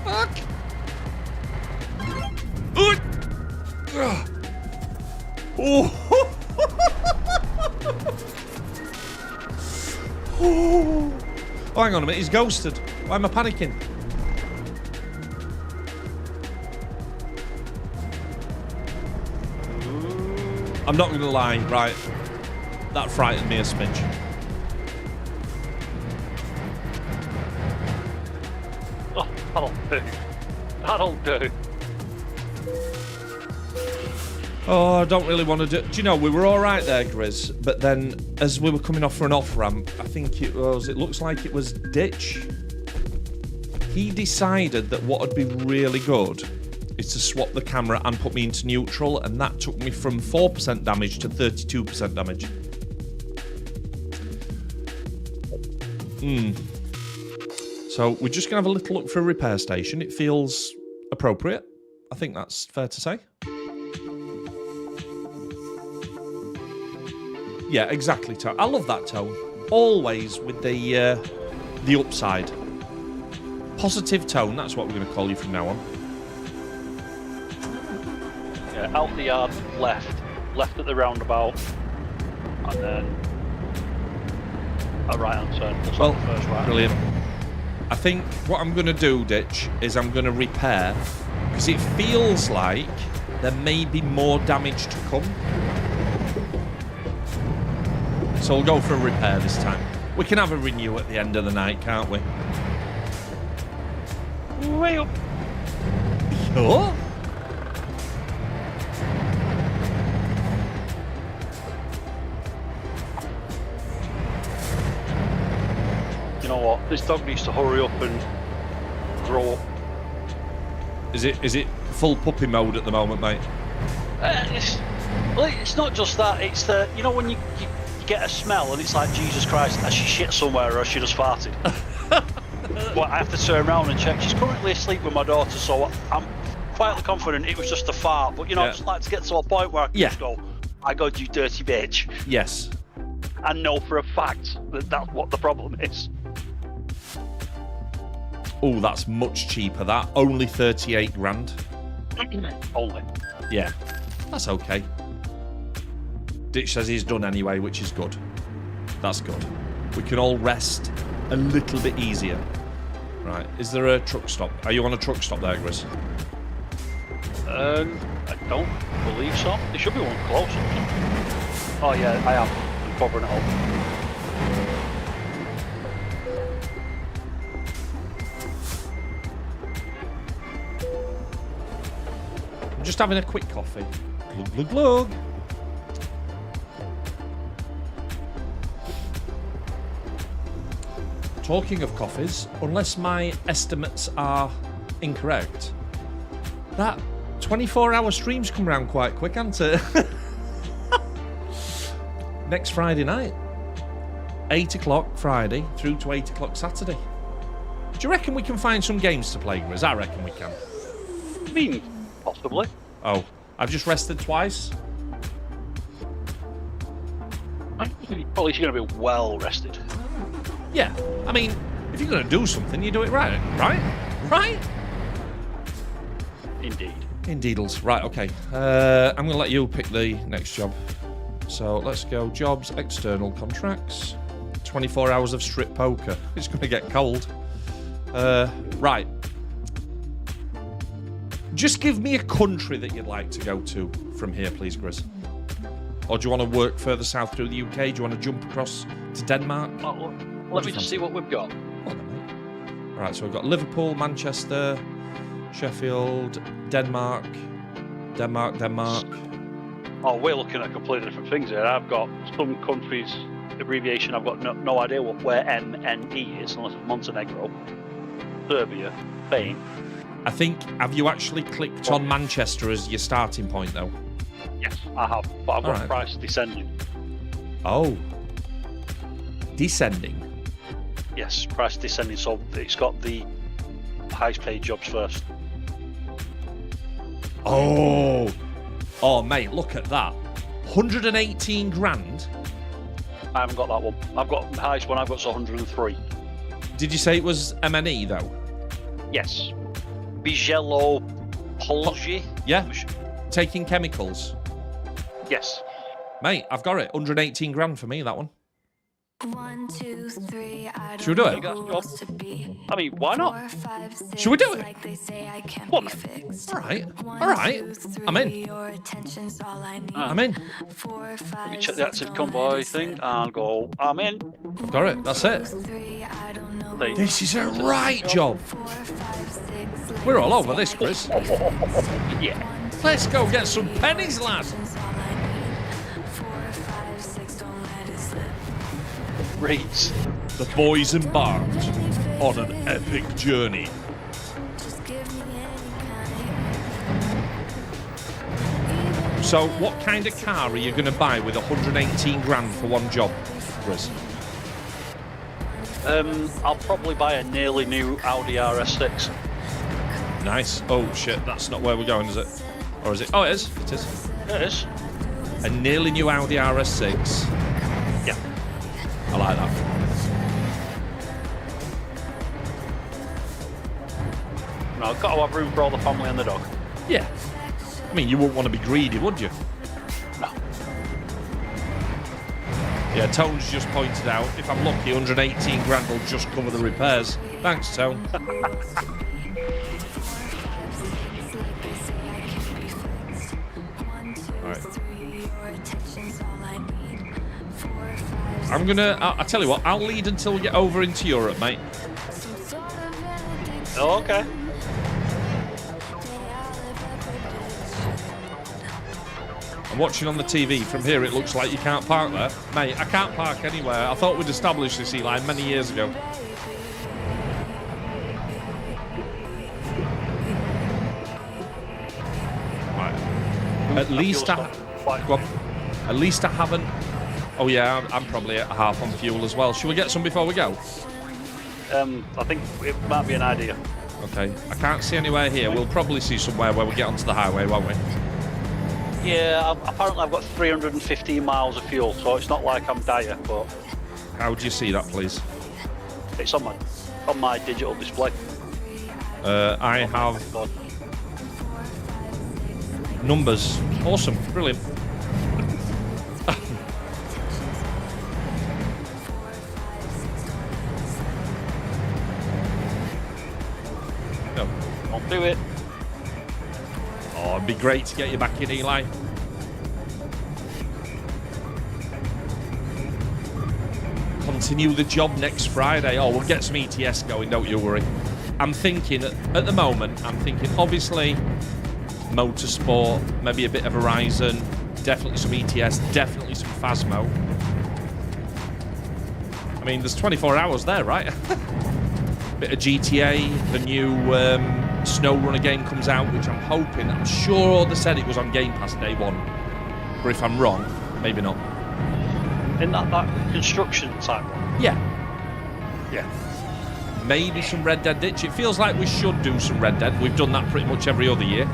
Fuck. Oh. Oh, hang on a minute, he's ghosted. Why am I panicking? I'm not going to lie, right? That frightened me a smidge. Oh, that'll do. That'll do. Oh, I don't really want to do... Do you know, we were all right there, Grizz, but then as we were coming off for an off-ramp, I think it looks like it was Ditch. He decided that what would be really good is to swap the camera and put me into neutral, and that took me from 4% damage to 32% damage. So we're just going to have a little look for a repair station. It feels appropriate. I think that's fair to say. Yeah, exactly, tone. I love that tone. Always with the upside. Positive tone, that's what we're going to call you from now on. Yeah, out the yard, left at the roundabout, and then a right-hand turn. Well, first right. Brilliant. I think what I'm going to do, Ditch, is I'm going to repair, because it feels like there may be more damage to come. So we'll go for a repair this time. We can have a renew at the end of the night, can't we? Way up. Oh? You know what? This dog needs to hurry up and grow up. Is it full puppy mode at the moment, mate? It's not just that. It's the, you know, when you get a smell and it's like, Jesus Christ, has she shit somewhere or has she just farted? But I have to turn around and check. She's currently asleep with my daughter, so I'm quietly confident it was just a fart. But you know, I just like to get to a point where I can just go, "My God, you dirty bitch!" Yes. And know for a fact that that's what the problem is. Oh, that's much cheaper. That only 38 grand. Only. Yeah, that's okay. Ditch says he's done anyway, which is good. That's good. We can all rest a little bit easier. Right, is there a truck stop? Are you on a truck stop there, Grizz? I don't believe so. There should be one close. Oh yeah, I am. I'm covering it up. just having a quick coffee. Glug, glug, glug. Talking of coffees, unless my estimates are incorrect, that 24-hour stream's come round quite quick, hasn't it? Next Friday night. 8 o'clock Friday through to 8 o'clock Saturday. Do you reckon we can find some games to play, Grizz? I reckon we can. I mean, possibly. Oh, I've just rested twice. Probably you're going to be well rested. Yeah, I mean, if you're going to do something, you do it right. Right? Indeed. Indeedles. Right, okay. I'm going to let you pick the next job. So let's go jobs, external contracts. 24 hours of strip poker. It's going to get cold. Right. Just give me a country that you'd like to go to from here, please, Grizz. Or do you want to work further south through the UK? Do you want to jump across to Denmark? Let me just see what we've got. Right, so we've got Liverpool, Manchester, Sheffield, Denmark. Oh, we're looking at completely different things here. I've got some countries' abbreviation. I've got no idea where MNE is, unless it's Montenegro, Serbia, Spain. I think, have you actually clicked on Manchester as your starting point, though? Yes, I have, but I've got price descending. Oh. Descending? Yes, price descending, so it's got the highest paid jobs first. Oh, mate, look at that. 118 grand? I haven't got that one. I've got the highest one I've got is 103. Did you say it was MNE, though? Yes. Bigello Polji? Yeah? Taking chemicals? Yes. Mate, I've got it. 118 grand for me, that one. 1, 2, 3, should we do it? I mean, why not? Should we do it? What? Alright. I'm in. I'm in. Let me check the active convoy thing and go, I'm in. Got it. That's it. This is a right job. We're all over this, Chris. Yeah. Let's go get some pennies, lad. Rates. The boys embarked on an epic journey. So, what kind of car are you going to buy with 118 grand for one job, Chris? I'll probably buy a nearly new Audi RS6. Nice. Oh shit, that's not where we're going, is it? Or is it? Oh, it is. It is. It is. A nearly new Audi RS6. Yeah. I like that. No, I've got to have room for all the family and the dog. Yeah. I mean, you wouldn't want to be greedy, would you? No. Yeah, Tone's just pointed out, if I'm lucky, 118 grand will just cover the repairs. Thanks, Tone. I'm gonna, I'll tell you what, I'll lead until we get over into Europe, mate. Oh, okay. I'm watching on the TV. From here, it looks like you can't park there. Mate, I can't park anywhere. I thought we'd established this, Eli, many years ago. Right. At least I haven't... Oh, yeah, I'm probably at half on fuel as well. Should we get some before we go? I think it might be an idea. Okay. I can't see anywhere here. We'll probably see somewhere where we get onto the highway, won't we? Yeah, apparently I've got 315 miles of fuel, so it's not like I'm dire, but... How do you see that, please? It's on my digital display. I have... numbers. Awesome. Brilliant. No. I'll do it. Oh, it'd be great to get you back in, Eli. Continue the job next Friday. Oh, we'll get some ETS going, don't you worry. I'm thinking, at the moment, obviously, Motorsport, maybe a bit of Horizon, definitely some ETS, definitely some Phasmo. I mean, there's 24 hours there, right? Bit of GTA, the new SnowRunner game comes out, which I'm sure they said it was on Game Pass day one. But if I'm wrong, maybe not. In that construction type one? Yeah. Yeah. Maybe some Red Dead Ditch. It feels like we should do some Red Dead. We've done that pretty much every other year.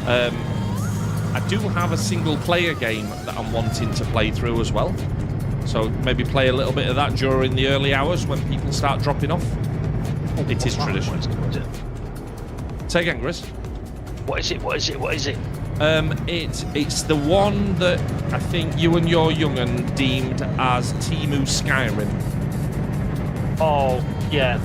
I do have a single-player game that I'm wanting to play through as well. So maybe play a little bit of that during the early hours when people start dropping off. It is traditional. What is it? Say again, Grizz. What is it? It's the one that I think you and your young'un deemed as Temu Skyrim. Oh, yeah.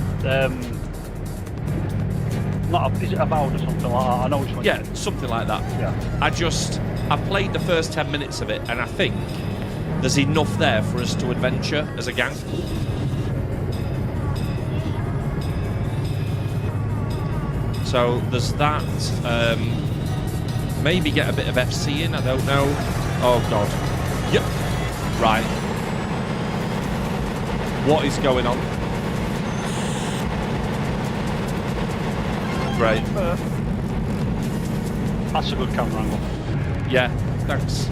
Is it Avowed or something like that? I know which one. Yeah, something like that. Yeah. I played the first 10 minutes of it, and I think there's enough there for us to adventure as a gang. So there's that. Maybe get a bit of FC in, I don't know. Oh, God. Yep. Right. What is going on? Right. That's a good camera angle. Yeah, thanks.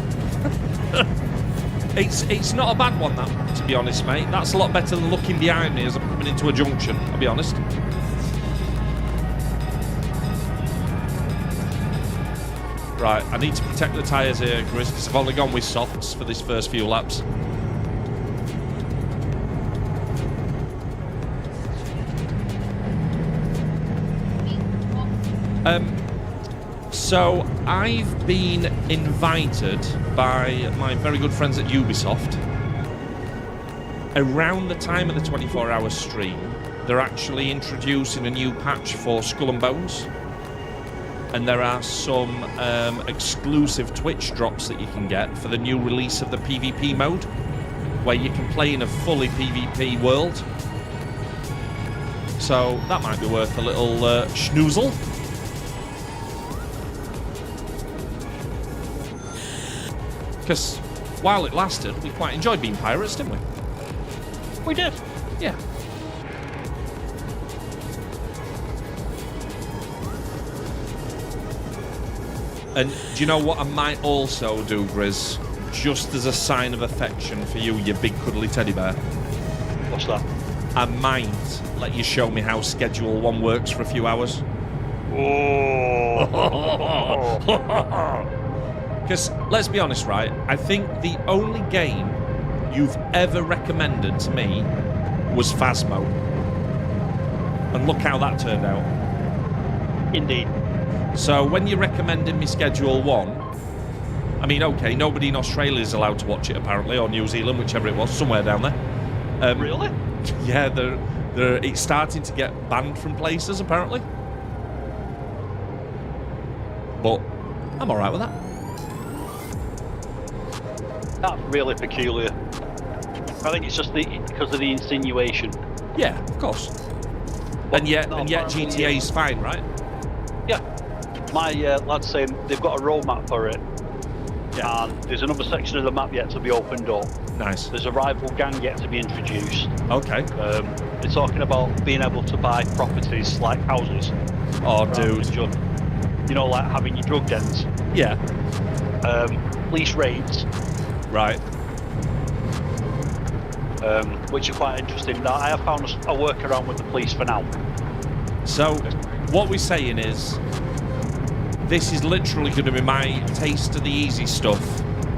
It's not a bad one, that, to be honest, mate. That's a lot better than looking behind me as I'm coming into a junction, I'll be honest. Right, I need to protect the tyres here, Chris, because I've only gone with softs for this first few laps. So I've been invited by my very good friends at Ubisoft. Around the time of the 24-hour stream, they're actually introducing a new patch for Skull and Bones. And there are some exclusive Twitch drops that you can get for the new release of the PvP mode, where you can play in a fully PvP world. So that might be worth a little schnoozle. Because while it lasted, we quite enjoyed being pirates, didn't we? We did. Yeah. And do you know what I might also do, Grizz? Just as a sign of affection for you, you big cuddly teddy bear. What's that? I might let you show me how Schedule 1 works for a few hours. Oh. Because, let's be honest, right? I think the only game you've ever recommended to me was Phasmo. And look how that turned out. Indeed. So when you're recommending me Schedule 1, I mean, okay, nobody in Australia is allowed to watch it, apparently, or New Zealand, whichever it was, somewhere down there. Really? Yeah, it's starting to get banned from places, apparently. But I'm all right with that. That's really peculiar. I think it's just because of the insinuation. Yeah, of course. But and yet GTA's fine, right? Yeah. My lad's saying they've got a roadmap for it. Yeah. And there's another section of the map yet to be opened up. Nice. There's a rival gang yet to be introduced. Okay. They're talking about being able to buy properties like houses. Oh, dude. You know, like having your drug dens. Yeah. Police raids. Right. Which are quite interesting. Now, I have found a workaround with the police for now. So, what we're saying is, this is literally going to be my taste of the easy stuff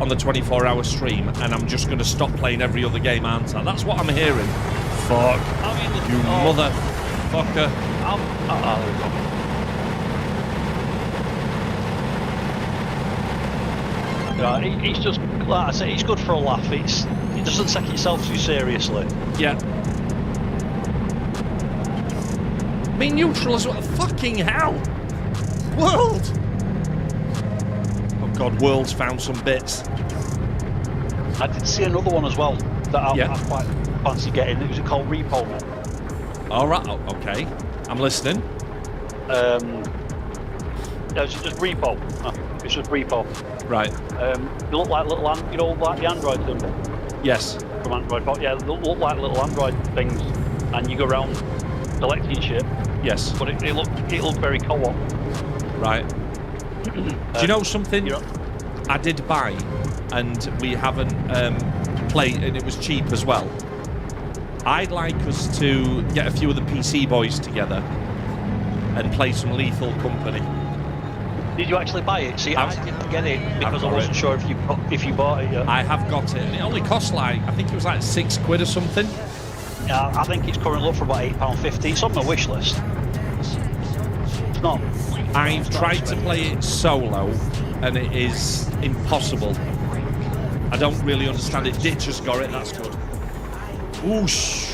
on the 24-hour stream, and I'm just going to stop playing every other game, aren't I? That's what I'm hearing. Fuck. You motherfucker. He's just, like I say, he's good for a laugh. He doesn't take himself too seriously. Yeah. Me neutral as well. Fucking hell. World. Oh God, World's found some bits. I did see another one as well that I quite fancy getting. It was called Repo Man. All right. Oh, okay. I'm listening. It's just repo. It's just repo. Right. They look like little, like the Android thing Yes. from Android. Yeah, they look like little Android things, and you go around collecting shit. Yes. But it looked very co-op. Right. Do you know something I did buy, and we haven't played, and it was cheap as well? I'd like us to get a few of the PC boys together and play some Lethal Company. Did you actually buy it? See, I didn't get it because I wasn't sure if you bought it yet. I have got it, and it only cost like, I think it was like £6 or something. Yeah, I think it's currently up for about £8.50. It's on my wish list. It's not. I've tried to play it solo, and it is impossible. I don't really understand it. Ditch has got it, that's good. Oosh.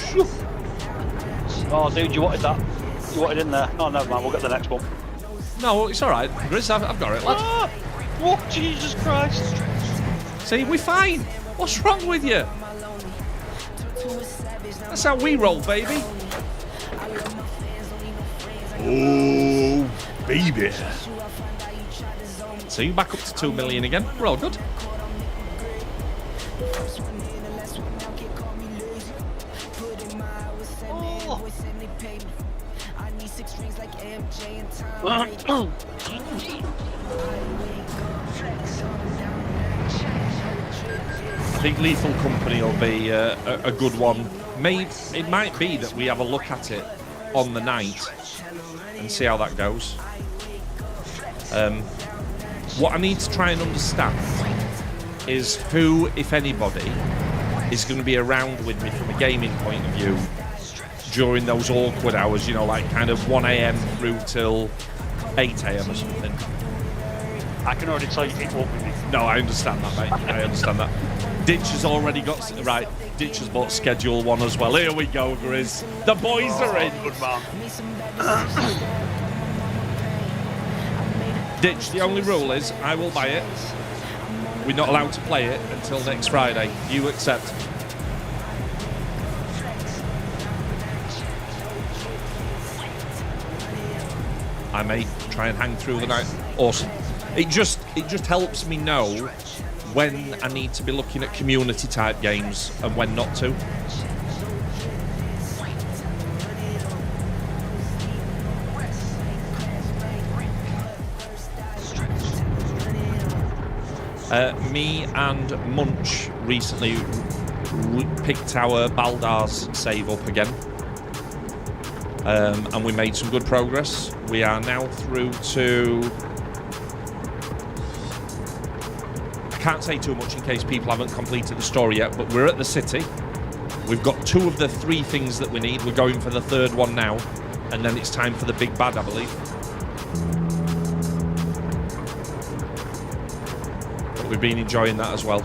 Oh, dude, you wanted that. You wanted in there. Oh, never mind. We'll get the next one. No, it's all right. Grizz, I've got it, lad. Ah! Oh, Jesus Christ. See, we're fine. What's wrong with you? That's how we roll, baby. Oh, baby. So you're back up to 2 million again. We're all good. I think Lethal Company will be a good one. It might be that we have a look at it on the night and see how that goes. What I need to try and understand is who, if anybody, is going to be around with me from a gaming point of view during those awkward hours, you know, like kind of 1 a.m. through till 8 a.m. or something. I can already tell you it won't be me. No, I understand that, mate. I understand that. Ditch has already got... Right, Ditch has bought Schedule 1 as well. Here we go, Grizz. The boys are in. Good man. Ditch, the only rule is I will buy it. We're not allowed to play it until next Friday. You accept? I may try and hang through the night. Awesome. It just helps me know when I need to be looking at community type games and when not to. Me and Munch recently picked our Baldar's save up again. And we made some good progress. We are now through to... I can't say too much in case people haven't completed the story yet, but we're at the city. We've got 2 of the 3 things that we need. We're going for the 3rd one now, and then it's time for the big bad, I believe. But we've been enjoying that as well.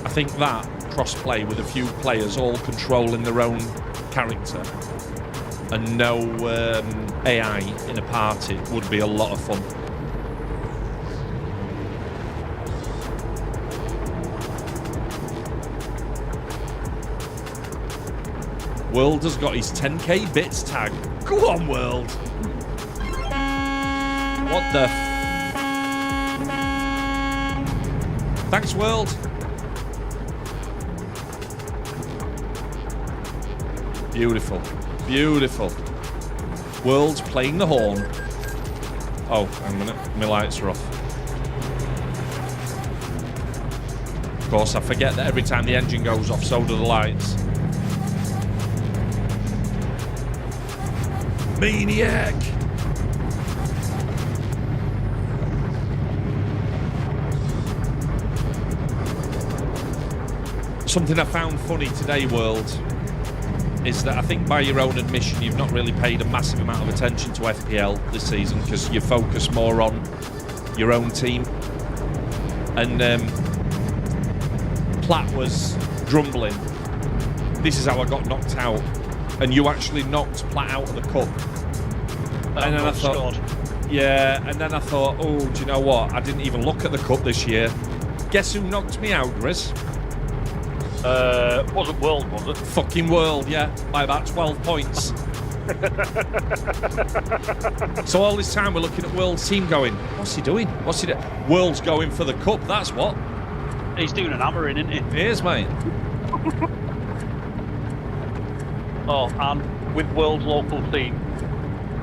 I think that cross-play with a few players all controlling their own character and no AI in a party would be a lot of fun. World has got his 10k bits tag. Go on, World. What the... Thanks, World. Beautiful. Beautiful. World's playing the horn. Oh, hang a minute. My lights are off. Of course, I forget that every time the engine goes off, so do the lights. Maniac! Something I found funny today, World, is that I think by your own admission you've not really paid a massive amount of attention to FPL this season because you focus more on your own team. And Platt was grumbling, this is how I got knocked out, and you actually knocked Platt out of the cup. And then I thought, yeah, and then I thought, oh, do you know what? I didn't even look at the cup this year. Guess who knocked me out, Grizz? Wasn't World, was it? Fucking World, yeah, by about 12 points. So all this time we're looking at World's team going, what's he doing? What's he doing? World's going for the cup, that's what. He's doing an hammering, isn't he? He is, mate. Oh, and with World's local team,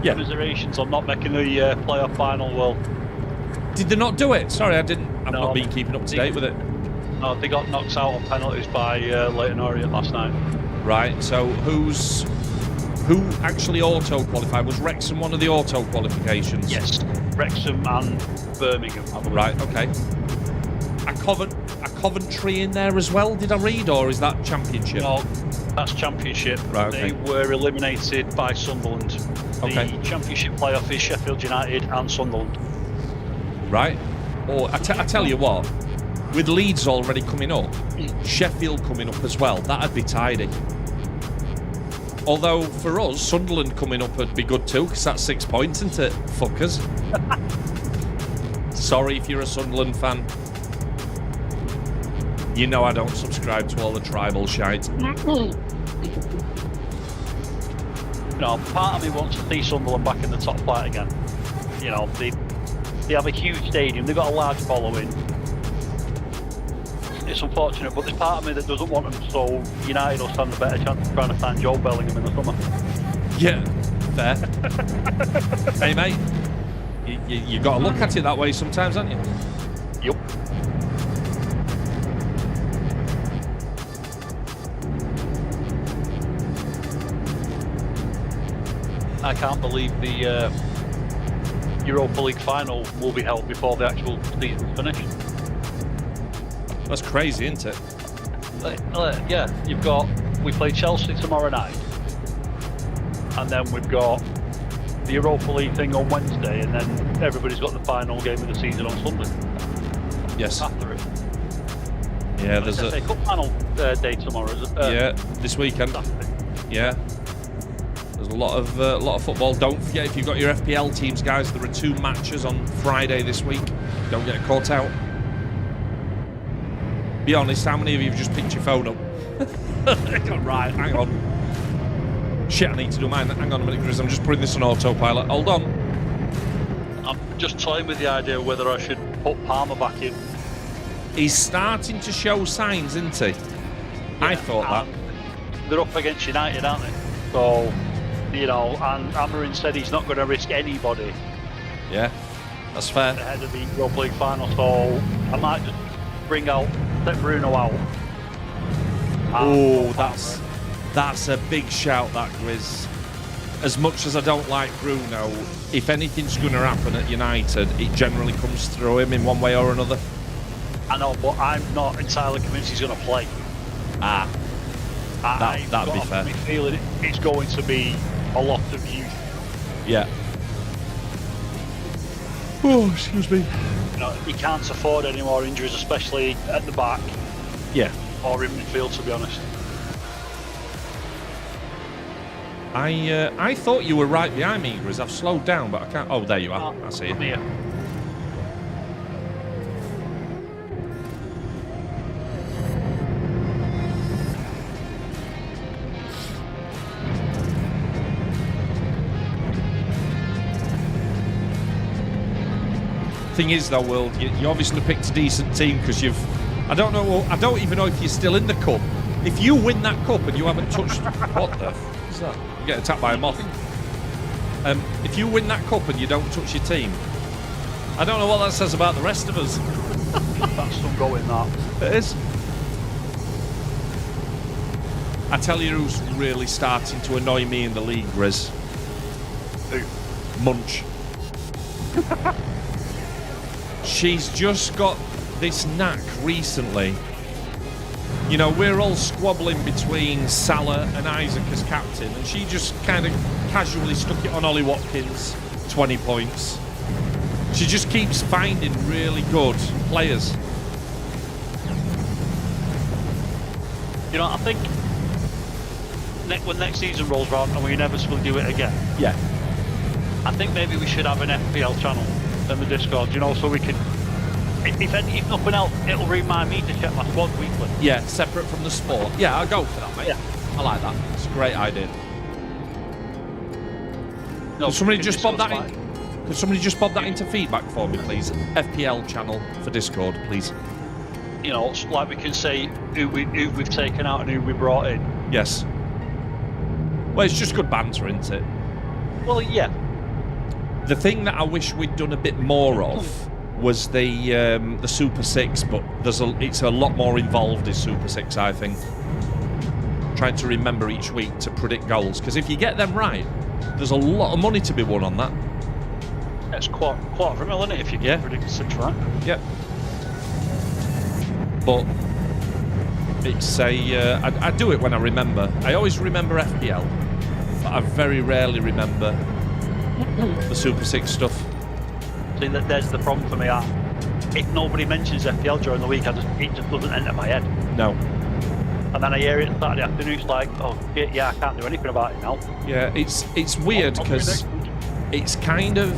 Yeah. commiserations on not making the playoff final. Well, Did they not do it? Sorry, I've No. not been keeping up to date with it. no, they got knocked out on penalties by Leyton Orient last night. Right, so who actually auto-qualified? Was Wrexham one of the auto-qualifications? Yes, Wrexham and Birmingham. I believe. Right, okay. A Coventry in there as well, did I read, or is that Championship? No, that's Championship. Right, okay. They were eliminated by Sunderland. Okay. The Championship playoff is Sheffield United and Sunderland. Right. Or I tell you what, with Leeds already coming up, Sheffield coming up as well, that'd be tidy. Although for us, Sunderland coming up would be good too, because that's 6 points, isn't it? Fuckers. Sorry if you're a Sunderland fan. You know I don't subscribe to all the tribal shite. Part of me wants to see Sunderland back in the top flight again. They have a huge stadium, they've got a large following. It's unfortunate, but there's part of me that doesn't want them, so United will stand a better chance of trying to find Joe Bellingham in the summer. Yeah, fair. Hey, mate, you got to look at it that way sometimes, haven't you? Yup. I can't believe the Europa League final will be held before the actual season's finished. That's crazy, isn't it? Yeah, we play Chelsea tomorrow night, and then we've got the Europa League thing on Wednesday, and then everybody's got the final game of the season on Sunday. Yes. After it. Yeah, there's a cup final day tomorrow. Is it? Yeah, this weekend. Saturday. Yeah. There's a lot of football. Don't forget, if you've got your FPL teams, guys, there are 2 matches on Friday this week. Don't get caught out. Be honest, how many of you have just picked your phone up? Right, hang on. Shit, I need to do mine. Hang on a minute, Chris. I'm just putting this on autopilot. Hold on. I'm just toying with the idea of whether I should put Palmer back in. He's starting to show signs, isn't he? I thought that. They're up against United, aren't they? So, and Amarin said he's not going to risk anybody Yeah, that's fair. ahead of the Europa League final, so I might just let Bruno out. Oh, that's a big shout, that, Grizz. As much as I don't like Bruno, if anything's going to happen at United, it generally comes through him in one way or another. I know, but I'm not entirely convinced he's going to play. That'd be fair. I've got a feeling it's going to be a lot of youth. Yeah. Oh, excuse me. He can't afford any more injuries, especially at the back. Yeah. Or in midfield, to be honest. I thought you were right behind me, Grizz. I've slowed down, but I can't. Oh, there you are. I see you. Here. Thing is, though, World, you obviously picked a decent team because you've. I don't even know if you're still in the cup. If you win that cup and you haven't touched, what the f is that? You get attacked by a moth. If you win that cup and you don't touch your team, I don't know what that says about the rest of us. That's some going, that. It is. I tell you who's really starting to annoy me in the league, Grizz. Who? Munch. She's just got this knack recently. We're all squabbling between Salah and Isaac as captain, and she just kind of casually stuck it on Ollie Watkins, 20 points. She just keeps finding really good players. I think when next season rolls around and we inevitably do it again, Yeah. I think maybe we should have an FPL channel in the Discord, so we can, if nothing else, it'll remind me to check my squad weekly. Yeah, separate from the sport. Yeah, I'll go for that, mate. Yeah. I like that. It's a great idea. No, Could somebody we can just bob discuss that in? Could somebody just bob that into feedback for me, please? FPL channel for Discord, please. You know, like we can say who we've taken out and who we brought in. Yes. Well, it's just good banter, isn't it? Well, yeah. The thing that I wish we'd done a bit more of was the Super Six, but it's a lot more involved in Super Six, I think. Trying to remember each week to predict goals, because if you get them right, there's a lot of money to be won on that. It's quarter of a mil, isn't it, if you can predict 6 right? Yep. But it's I do it when I remember. I always remember FPL, but I very rarely remember the Super Six stuff. See, there's the problem for me. If nobody mentions FPL during the week, it just doesn't enter my head. No. And then I hear it Saturday afternoon, it's like, oh shit, yeah, I can't do anything about it now. Yeah, it's weird because it's kind of...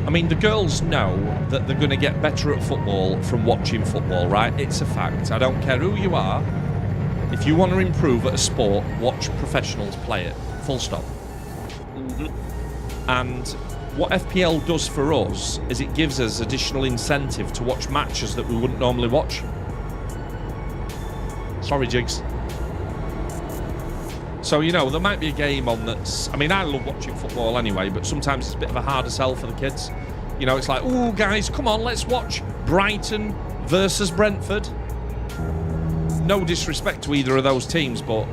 I mean, the girls know that they're going to get better at football from watching football, right? It's a fact. I don't care who you are. If you want to improve at a sport, watch professionals play it. Full stop. Mm-hmm. And what FPL does for us is it gives us additional incentive to watch matches that we wouldn't normally watch. Sorry, Jigs. So, you know, there might be a game on that's... I mean, I love watching football anyway, but sometimes it's a bit of a harder sell for the kids. You know, it's like, ooh, guys, come on, let's watch Brighton versus Brentford. No disrespect to either of those teams, but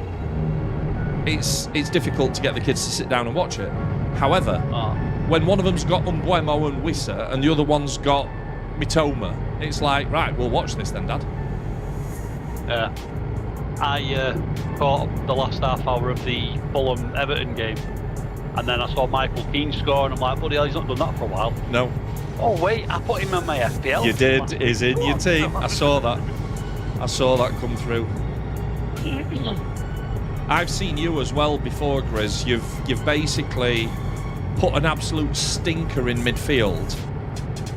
it's difficult to get the kids to sit down and watch it. However, when one of them's got Umbuemo and Wissa and the other one's got Mitoma, it's like, right, we'll watch this then, Dad. Yeah. I caught up the last half hour of the Fulham-Everton game, and then I saw Michael Keane score, and I'm like, bloody hell, he's not done that for a while. No. Oh, wait, I put him on my FPL. You did. He's in your team. I saw that. I saw that come through. I've seen you as well before, Grizz. You've basically put an absolute stinker in midfield,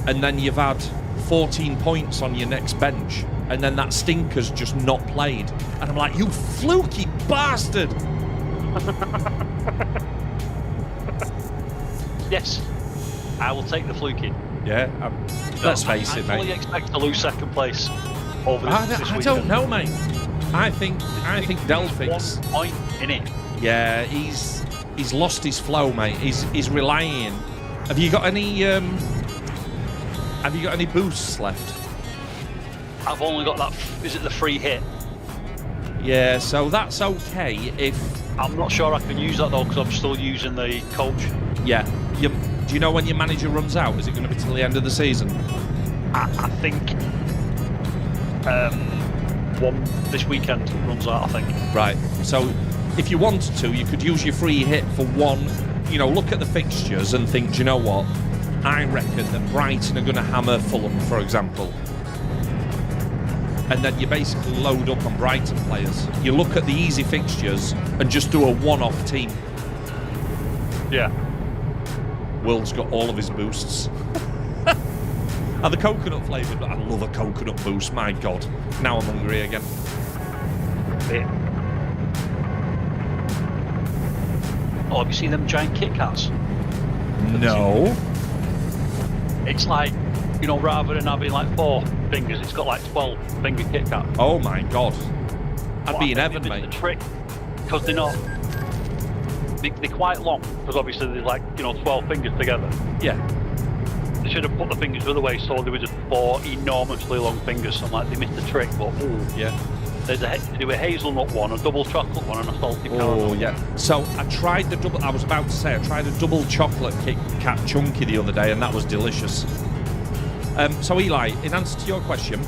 and then you've had 14 points on your next bench, and then that stinker's just not played. And I'm like, you fluky bastard! Yes, I will take the fluky. Yeah, let's face it, I fully mate. expect to lose second place over this I weekend. don't know, mate. I think Delphix... 1 point in it. Yeah, he's lost his flow, mate. He's relying. Have you got any boosts left? I've only got that. Is it the free hit? Yeah, so that's okay if... I'm not sure I can use that though, because I'm still using the coach. Yeah. Do you know when your manager runs out? Is it going to be till the end of the season? I think this weekend runs out, I think. Right. So if you wanted to, you could use your free hit for one, you know, look at the fixtures and think, do you know what? I reckon that Brighton are going to hammer Fulham, for example. And then you basically load up on Brighton players. You look at the easy fixtures and just do a one-off team. Yeah. Will's got all of his boosts. Are the coconut flavoured? I love a coconut boost, my God. Now I'm hungry again. Yeah. Oh, have you seen them giant Kit Kats? No. It's like, you know, rather than having like 4 fingers, it's got like 12 finger Kit Kat. Oh my God. I'd be in heaven, mate. The trick, because they're not, they're quite long, because obviously they're like, you know, 12 fingers together. Yeah. They should have put the fingers the other way, so there were just 4 enormously long fingers. So I'm like, they missed the trick, but yeah. They do a hazelnut one, a double chocolate one, and a salty caramel. Oh yeah. So I tried the double. I was about to say I tried a double chocolate Kit Kat chunky the other day, and that was delicious. So Eli, in answer to your question,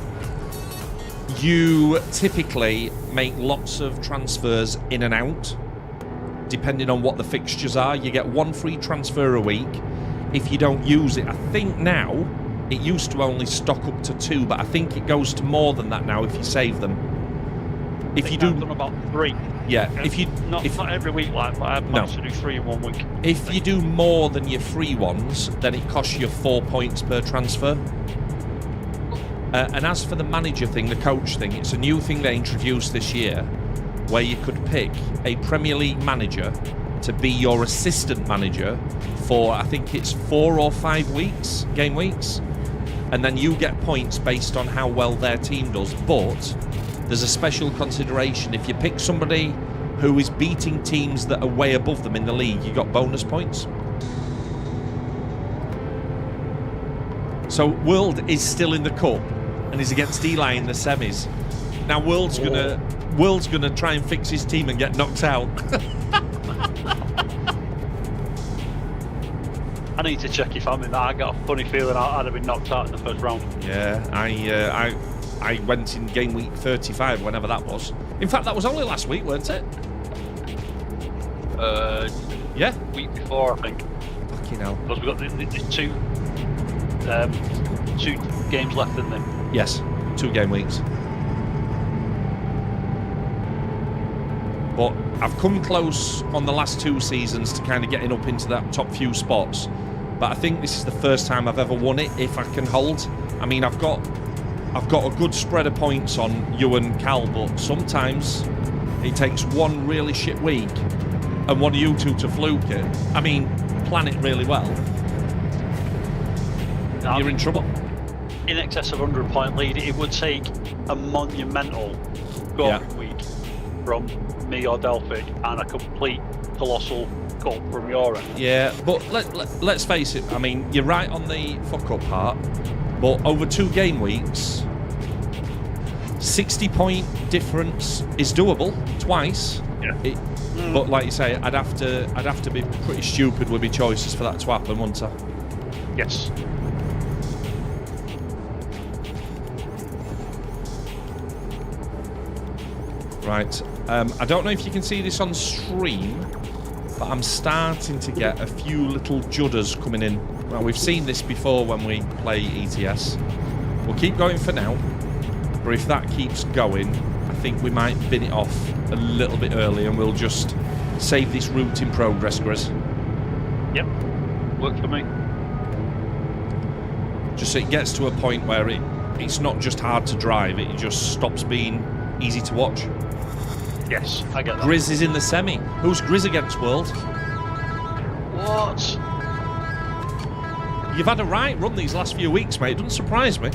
you typically make lots of transfers in and out, depending on what the fixtures are. You get 1 free transfer a week if you don't use it. I think now it used to only stock up to 2, but I think it goes to more than that now if you save them. If you do, I've done about 3. yeah. If you not every week, like, but I managed to do 3 in 1 week. If you do more than your free ones, then it costs you 4 points per transfer. And as for the manager thing, the coach thing, it's a new thing they introduced this year, where you could pick a Premier League manager to be your assistant manager for, I think it's 4 or 5 weeks, game weeks. And then you get points based on how well their team does. But there's a special consideration. If you pick somebody who is beating teams that are way above them in the league, you got bonus points. So World is still in the cup and is against Eli in the semis. Now World's gonna try and fix his team and get knocked out. I need to check if I'm in that. I got a funny feeling I'd have been knocked out in the first round. Yeah, I went in game week 35, whenever that was. In fact, that was only last week, weren't it? Yeah, week before, I think. Fucking hell. Because we've got the two games left, isn't there? Yes, 2 game weeks. But I've come close on the last 2 seasons to kind of getting up into that top few spots. But I think this is the first time I've ever won it, if I can hold. I mean, I've got a good spread of points on you and Cal, but sometimes it takes one really shit week and one of you two to fluke it. I mean, plan it really well. You're in trouble. In excess of 100-point lead, it would take a monumental scoring week from me or Delphic and a complete colossal cup from your end. Yeah, but let's face it. I mean, you're right on the fuck-up part, but over 2 game weeks, 60-point difference is doable twice. Yeah. But like you say, I'd have to be pretty stupid with my choices for that to happen, wouldn't I? Yes. Right. I don't know if you can see this on stream, but I'm starting to get a few little judders coming in. Well, we've seen this before when we play ETS. We'll keep going for now, but if that keeps going, I think we might bin it off a little bit early and we'll just save this route in progress, Grizz. Yep. Works for me. Just so it gets to a point where it's not just hard to drive, it just stops being easy to watch. Yes, I get that. Grizz is in the semi. Who's Grizz against, World? What? You've had a right run these last few weeks, mate. It doesn't surprise me.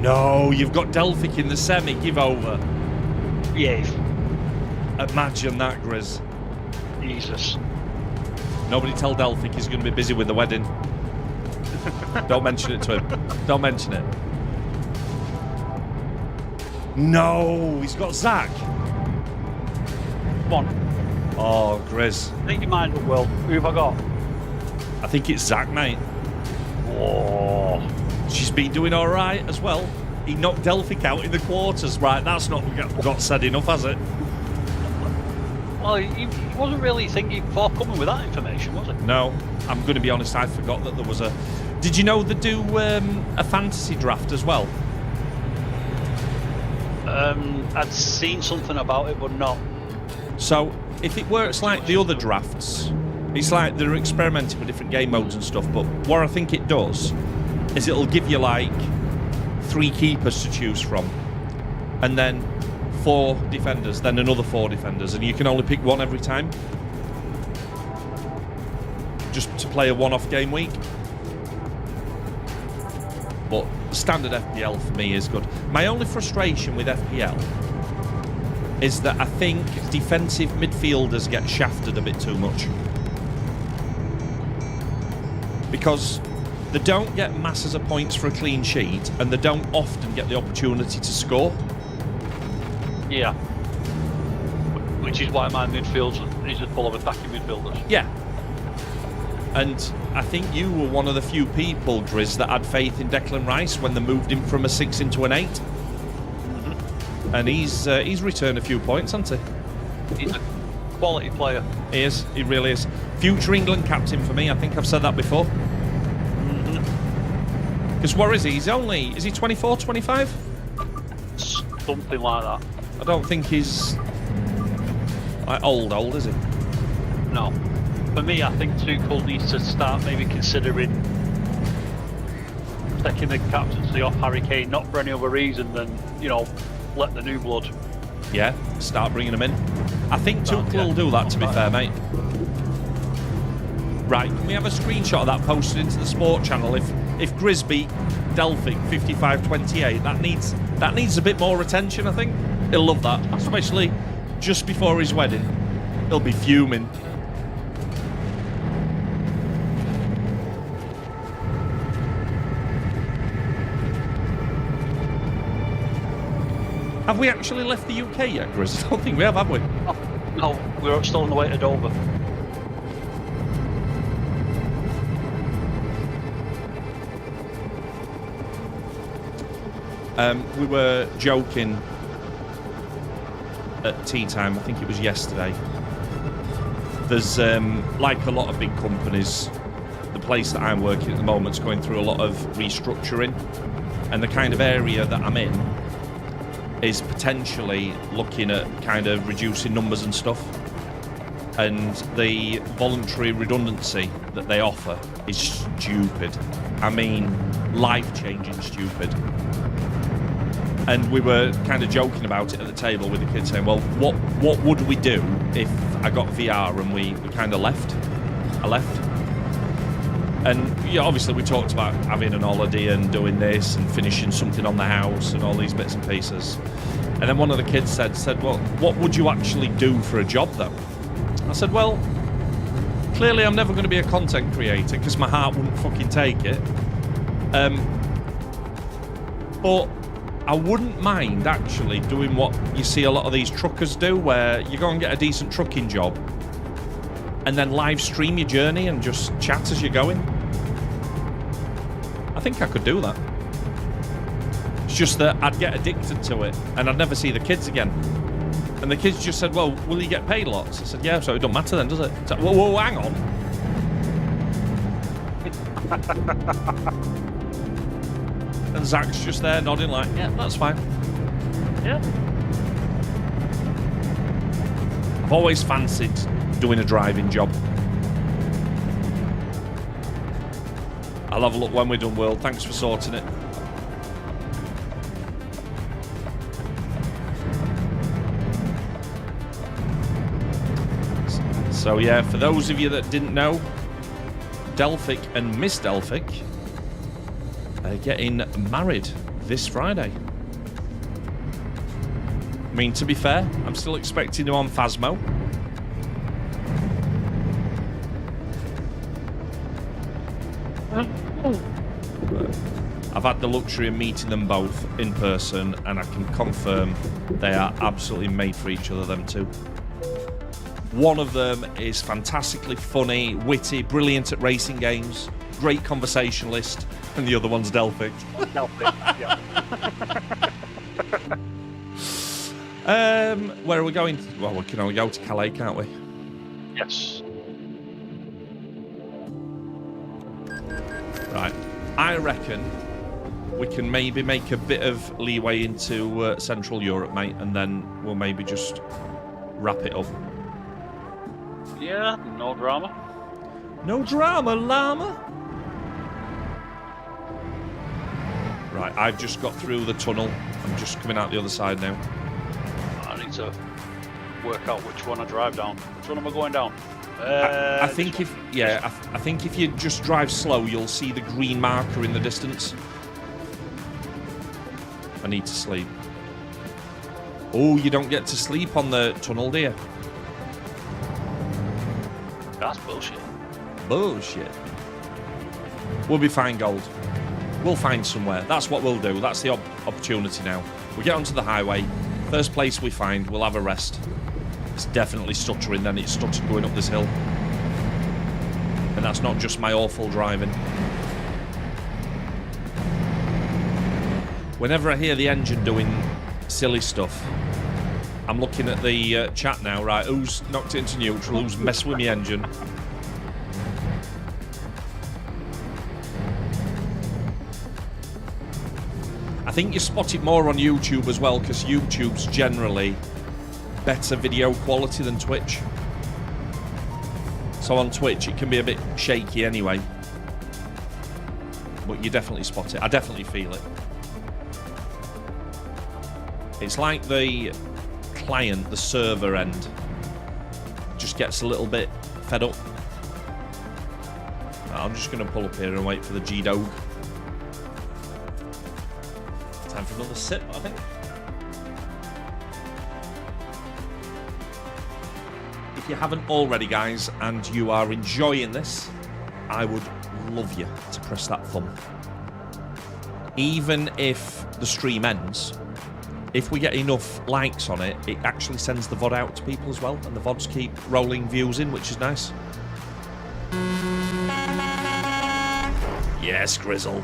No, you've got Delphic in the semi. Give over. Yes. Imagine that, Grizz. Jesus. Nobody tell Delphic he's going to be busy with the wedding. Don't mention it to him. Don't mention it. No, he's got Zach. Come on. Oh, Grizz. Make your mind up, Will. Who have I got? I think it's Zach, mate. Oh. She's been doing all right as well. He knocked Delphic out in the quarters. Right, that's not got said enough, has it? Well, he wasn't really thinking forthcoming with that information, was he? No, I'm going to be honest, I forgot that there was a... Did you know they do a fantasy draft as well? I'd seen something about it, but not. So, if it works like the other drafts, it's like they're experimenting with different game modes and stuff, but what I think it does is it'll give you like 3 keepers to choose from, and then 4 defenders, then another 4 defenders, and you can only pick one every time. Just to play a one-off game week. But standard FPL for me is good. My only frustration with FPL is that I think defensive midfielders get shafted a bit too much. Because they don't get masses of points for a clean sheet, and they don't often get the opportunity to score. Yeah. Which is why my midfield is full of attacking midfielders. Yeah. And I think you were one of the few people, Grizz, that had faith in Declan Rice when they moved him from a 6 into an 8. Mm-hmm. And he's returned a few points, hasn't he? He's a Quality player. He is. He really is. Future England captain for me. I think I've said that before. Because what is he? He's only... Is he 24, 25? Something like that. I don't think he's... Like old, is he? No. For me, I think Tuchel needs to start maybe considering taking the captaincy off Harry Kane, not for any other reason than, you know, let the new blood. Yeah, start bringing him in. I think Tuchel will do that, to be fair, mate. Right, can we have a screenshot of that posted into the sport channel? If Grizz beat Delphic 55-28, that needs a bit more attention, I think. He'll love that, especially just before his wedding. He'll be fuming. Have we actually left the UK yet, Grizz? I don't think we have we? Oh, no, we're still on the way to Dover. We were joking at tea time, I think it was yesterday. There's, like a lot of big companies, the place that I'm working at the moment is going through a lot of restructuring, and the kind of area that I'm in is potentially looking at kind of reducing numbers and stuff. And the voluntary redundancy that they offer is stupid. I mean, life-changing stupid. And we were kind of joking about it at the table with the kids, saying, well, what would we do if I got VR and we kind of left? I left. And yeah, obviously we talked about having an holiday and doing this and finishing something on the house and all these bits and pieces. And then one of the kids said, well, what would you actually do for a job though? I said, well, clearly I'm never going to be a content creator because my heart wouldn't fucking take it. But I wouldn't mind actually doing what you see a lot of these truckers do, where you go and get a decent trucking job and then live stream your journey and just chat as you're going. I think I could do that. It's just that I'd get addicted to it and I'd never see the kids again. And the kids just said, well, will you get paid lots? I said, yeah, so it don't matter then, does it? So, whoa, hang on. And Zach's just there nodding like, yeah, that's fine. Yeah. I've always fancied doing a driving job. I'll have a look when we're done, World. Thanks for sorting it. So yeah, for those of you that didn't know, Delphic and Miss Delphic are getting married this Friday. I mean, to be fair, I'm still expecting them on Phasmo. I've had the luxury of meeting them both in person, and I can confirm they are absolutely made for each other, them two. One of them is fantastically funny, witty, brilliant at racing games, great conversationalist, and the other one's Delphic. Delphic, yeah. Where are we going? Well, we can only go to Calais, can't we? Yes. Right. I reckon we can maybe make a bit of leeway into Central Europe, mate, and then we'll maybe just wrap it up. Yeah, no drama. No drama, llama. Right, I've just got through the tunnel. I'm just coming out the other side now. I need to work out which one I drive down. Which one am I going down? I think if I think if you just drive slow, you'll see the green marker in the distance. I need to sleep. Oh, you don't get to sleep on the tunnel, do you? That's bullshit. Bullshit. We'll be fine, Gold. We'll find somewhere. That's what we'll do. That's the opportunity now. We get onto the highway. First place we find, we'll have a rest. It's definitely stuttering then. It's stuttered going up this hill. And that's not just my awful driving. Whenever I hear the engine doing silly stuff, I'm looking at the chat now, right? Who's knocked it into neutral? Who's messed with my engine? I think you spot it more on YouTube as well, because YouTube's generally better video quality than Twitch. So on Twitch, it can be a bit shaky anyway. But you definitely spot it. I definitely feel it. It's like the client, the server end, just gets a little bit fed up. I'm just going to pull up here and wait for the G-Dog. Time for another sip, I think. If you haven't already, guys, and you are enjoying this, I would love you to press that thumb. Even if the stream ends, if we get enough likes on it, it actually sends the VOD out to people as well, and the VODs keep rolling views in, which is nice. Yes, Grizzle.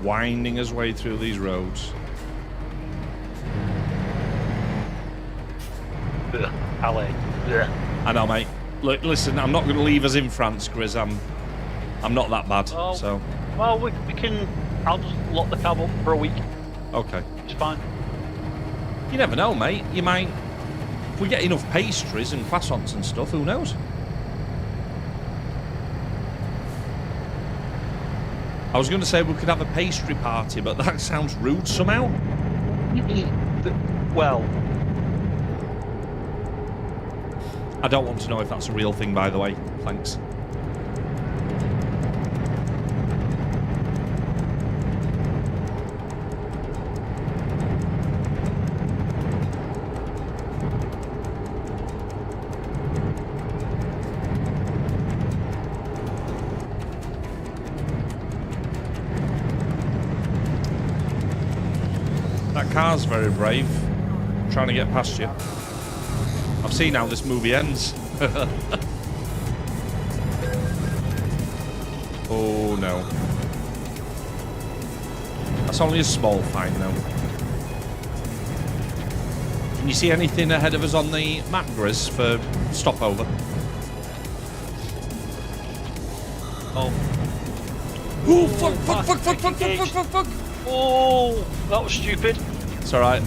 Winding his way through these roads. Alley. I know, mate. Look, listen, I'm not going to leave us in France, Grizz. I'm not that bad. Oh, so. Well, we can. I'll just lock the cab up for a week. Okay. It's fine. You never know, mate. You might. If we get enough pastries and croissants and stuff, who knows? I was going to say we could have a pastry party, but that sounds rude somehow. Well, I don't want to know if that's a real thing, by the way. Thanks. Car's very brave, trying to get past you. I've seen how this movie ends. Oh no. That's only a small fine though. Can you see anything ahead of us on the map, Grizz, for stopover? Oh. Oh, fuck. Oh, that was stupid. It's alright.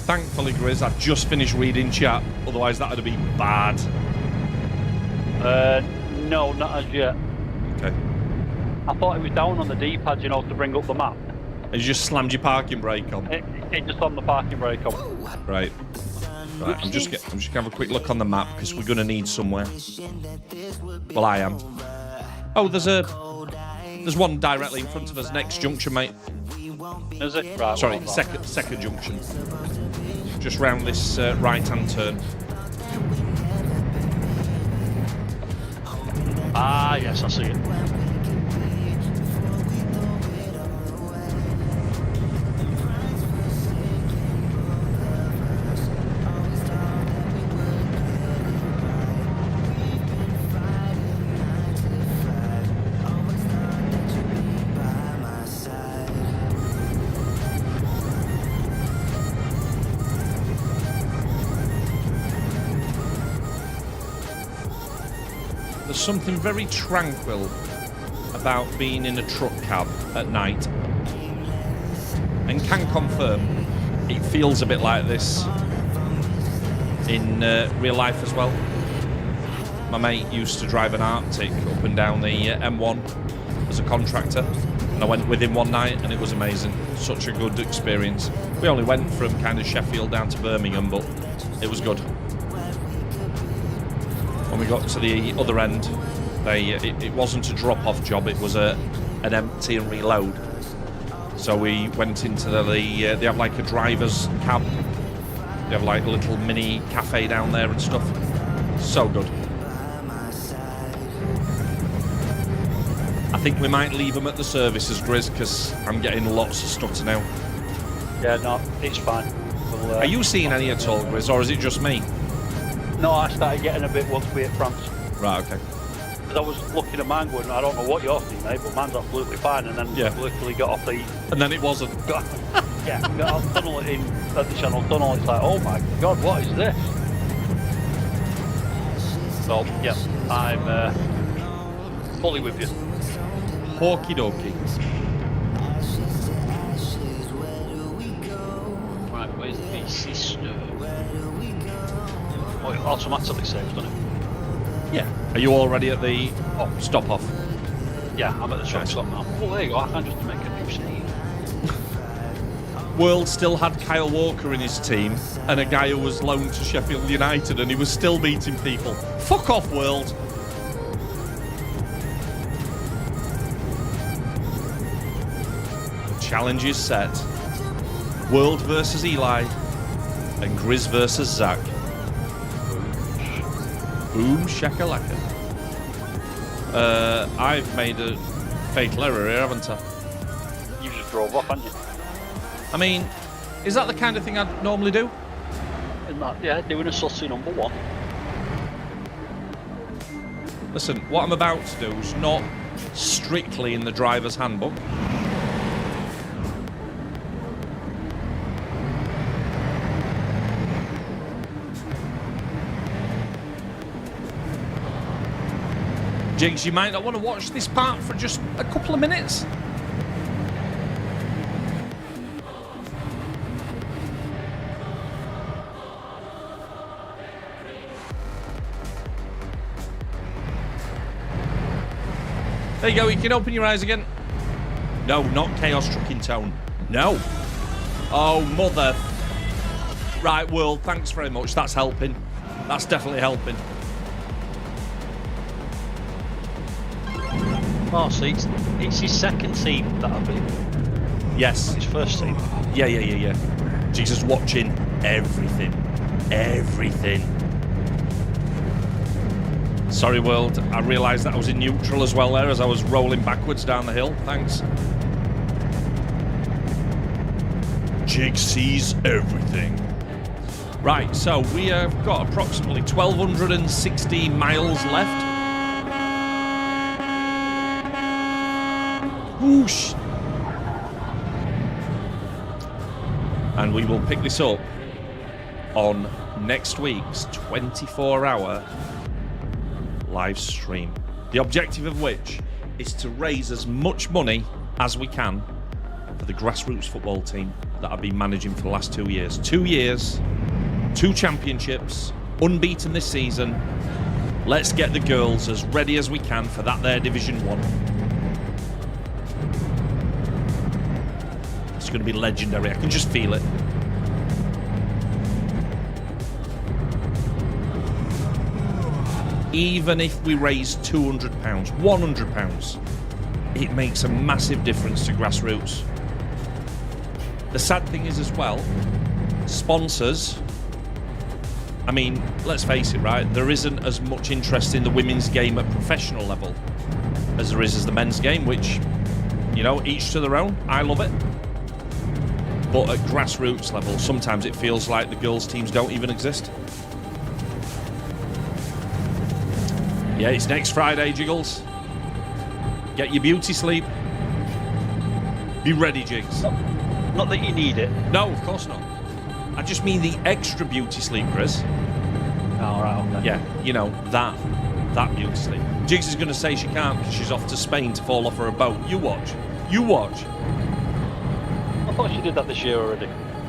Thankfully, Grizz, I've just finished reading chat. Otherwise, that would be bad. No, not as yet. Okay. I thought it was down on the D-pad, you know, to bring up the map. And you just slammed your parking brake on. It just on the parking brake on. Right. Right. I'm just gonna have a quick look on the map because we're gonna need somewhere. Well, I am. Oh, there's one directly in front of us. Next junction, mate. Is it? Right. Sorry, second junction. Just round this right-hand turn. Ah, yes, I see it. There's something very tranquil about being in a truck cab at night, and can confirm it feels a bit like this in real life as well. My mate used to drive an Arctic up and down the M1 as a contractor, and I went with him one night and it was amazing. Such a good experience. We only went from kind of Sheffield down to Birmingham, but it was good. When we got to the other end, it wasn't a drop-off job, it was an empty and reload. So we went into they have like a driver's cab. They have like a little mini cafe down there and stuff. So good. I think we might leave them at the services, Grizz, because I'm getting lots of stutter now. Yeah, no, it's fine. We'll, Are you seeing any at all, Grizz, or is it just me? No, I started getting a bit once we hit France. Right, okay. Because I was looking at mine going, I don't know what you're seeing, mate, but mine's absolutely fine. And then literally got off the... And then it wasn't. Got off tunnel at the Channel Tunnel. It's like, oh my God, what is this? So, yeah, I'm fully with you. Hawky dokey. Right, where's the sister? Oh, it automatically saves, doesn't it? Yeah. Are you already at the stop off? Yeah, I'm at the truck stop now. Oh, there you go. I can just make a new save. World still had Kyle Walker in his team and a guy who was loaned to Sheffield United, and he was still meeting people. Fuck off, World. The challenge is set. World versus Eli and Grizz versus Zach. Boom shakalaka. I've made a fatal error here, haven't I? You just drove off, haven't you? I mean, is that the kind of thing I'd normally do? Isn't that, yeah, doing a sussy number one. Listen, what I'm about to do is not strictly in the driver's handbook. Jigs, you might not want to watch this part for just a couple of minutes. There you go, you can open your eyes again. No, not chaos trucking tone. No. Oh, mother. Right, World, thanks very much. That's helping. That's definitely helping. Oh, so it's his second team that I've been. Yes. His first team. Yeah. Jesus, watching everything. Everything. Sorry, World. I realised that I was in neutral as well there as I was rolling backwards down the hill. Thanks. Jig sees everything. Right, so we have got approximately 1,260 miles left. Whoosh. And we will pick this up on next week's 24-hour live stream. The objective of which is to raise as much money as we can for the grassroots football team that I've been managing for the last 2 years. 2 years, 2 championships, unbeaten this season. Let's get the girls as ready as we can for that there Division 1. It's going to be legendary. I can just feel it. Even if we raise £200, £100, it makes a massive difference to grassroots. The sad thing is as well, sponsors, I mean, let's face it, right? There isn't as much interest in the women's game at professional level as there is as the men's game, which, you know, each to their own. I love it. But at grassroots level, sometimes it feels like the girls' teams don't even exist. Yeah, it's next Friday, Jiggles. Get your beauty sleep. Be ready, Jigs. Not that you need it. No, of course not. I just mean the extra beauty sleep, Chris. Oh, right, okay. Yeah, you know, that beauty sleep. Jigs is going to say she can't because she's off to Spain to fall off her boat. You watch. You watch. I thought she did that this year already.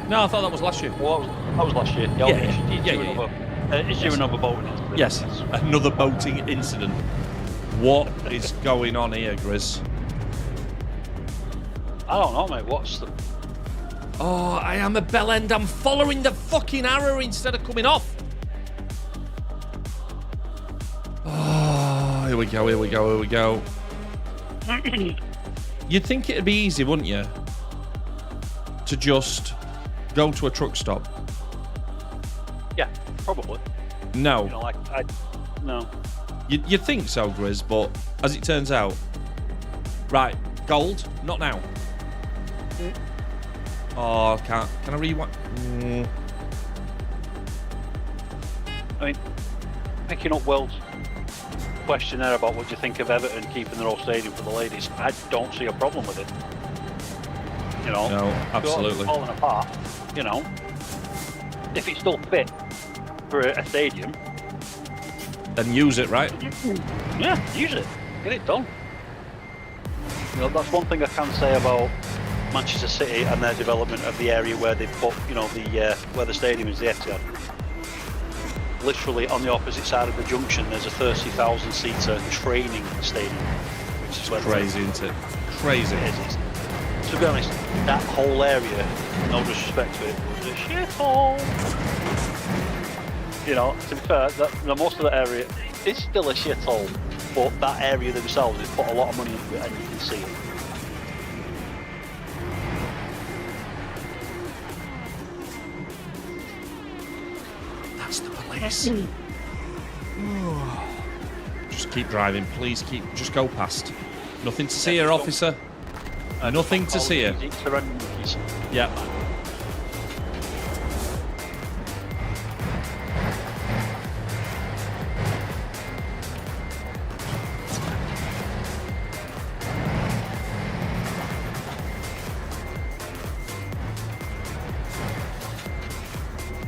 No, I thought that was last year. Well, that was last year. Yeah. She did is there another boating incident? Yes, another boating incident. What is going on here, Grizz? I don't know, mate. What's the... Oh, I am a bell end. I'm following the fucking arrow instead of coming off. Oh, here we go. You'd think it'd be easy, wouldn't you? to just go to a truck stop? Yeah, probably. No. You know, no. You'd think so, Grizz, but as it turns out, right, gold, not now. Oh, can I rewind? I mean, picking up Will's question there about what do you think of Everton keeping their old stadium for the ladies, I don't see a problem with it. You know, No, absolutely. It's falling apart. You know, if it's still fit for a stadium, Then use it, right? yeah, use it, get it done. You know, that's one thing I can say about Manchester City and their development of the area where they put, you know, where the stadium is, the Etihad. Literally on the opposite side of the junction, there's a 30,000-seater training stadium, which is where Crazy, isn't it? Crazy. it is. To be honest, that whole area, no disrespect to it, was a shithole. You know, to be fair, most of the area is still a shithole, but that area themselves has put a lot of money into it, and you can see it. That's the police. Just keep driving, please. Just go past. Nothing to see here, officer. Nothing to see here. Yeah.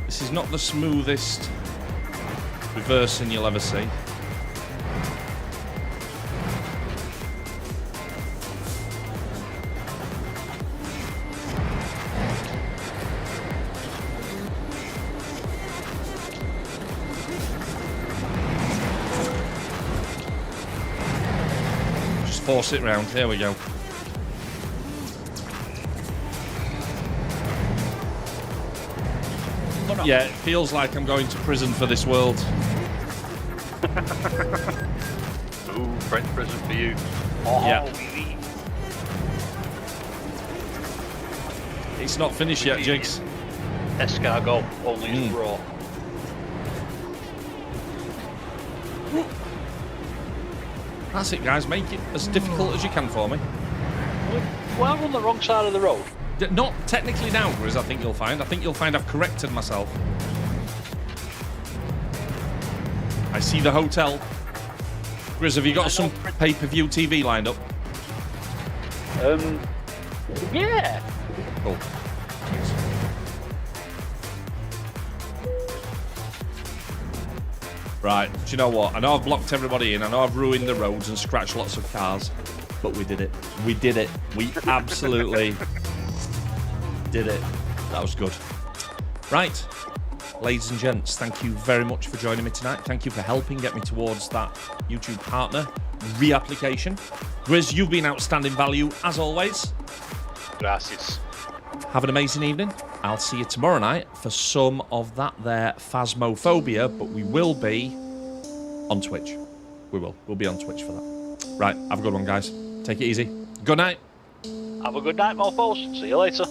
This is not the smoothest reversing you'll ever see. Just force it round. There we go. Yeah, it feels like I'm going to prison for this world. Ooh, French prison for you. Yeah. It's not finished yet, Jigs. Escargot, only is raw. That's it, guys. Make it as difficult as you can for me. Well, I'm on the wrong side of the road. Not technically now, Grizz, I think you'll find. I think you'll find I've corrected myself. I see the hotel. Grizz, have you got some pay-per-view TV lined up? Yeah. Cool. Right, do you know what? I know I've blocked everybody in. I know I've ruined the roads and scratched lots of cars. But we did it. We did it. We absolutely did it. That was good. Right. Ladies and gents, thank you very much for joining me tonight. Thank you for helping get me towards that YouTube partner reapplication. Grizz, you've been outstanding value as always. Gracias. Have an amazing evening. I'll see you tomorrow night for some of that there phasmophobia, but we will be on Twitch. We will. We'll be on Twitch for that. Right, have a good one, guys. Take it easy. Good night. Have a good night, mofos. See you later.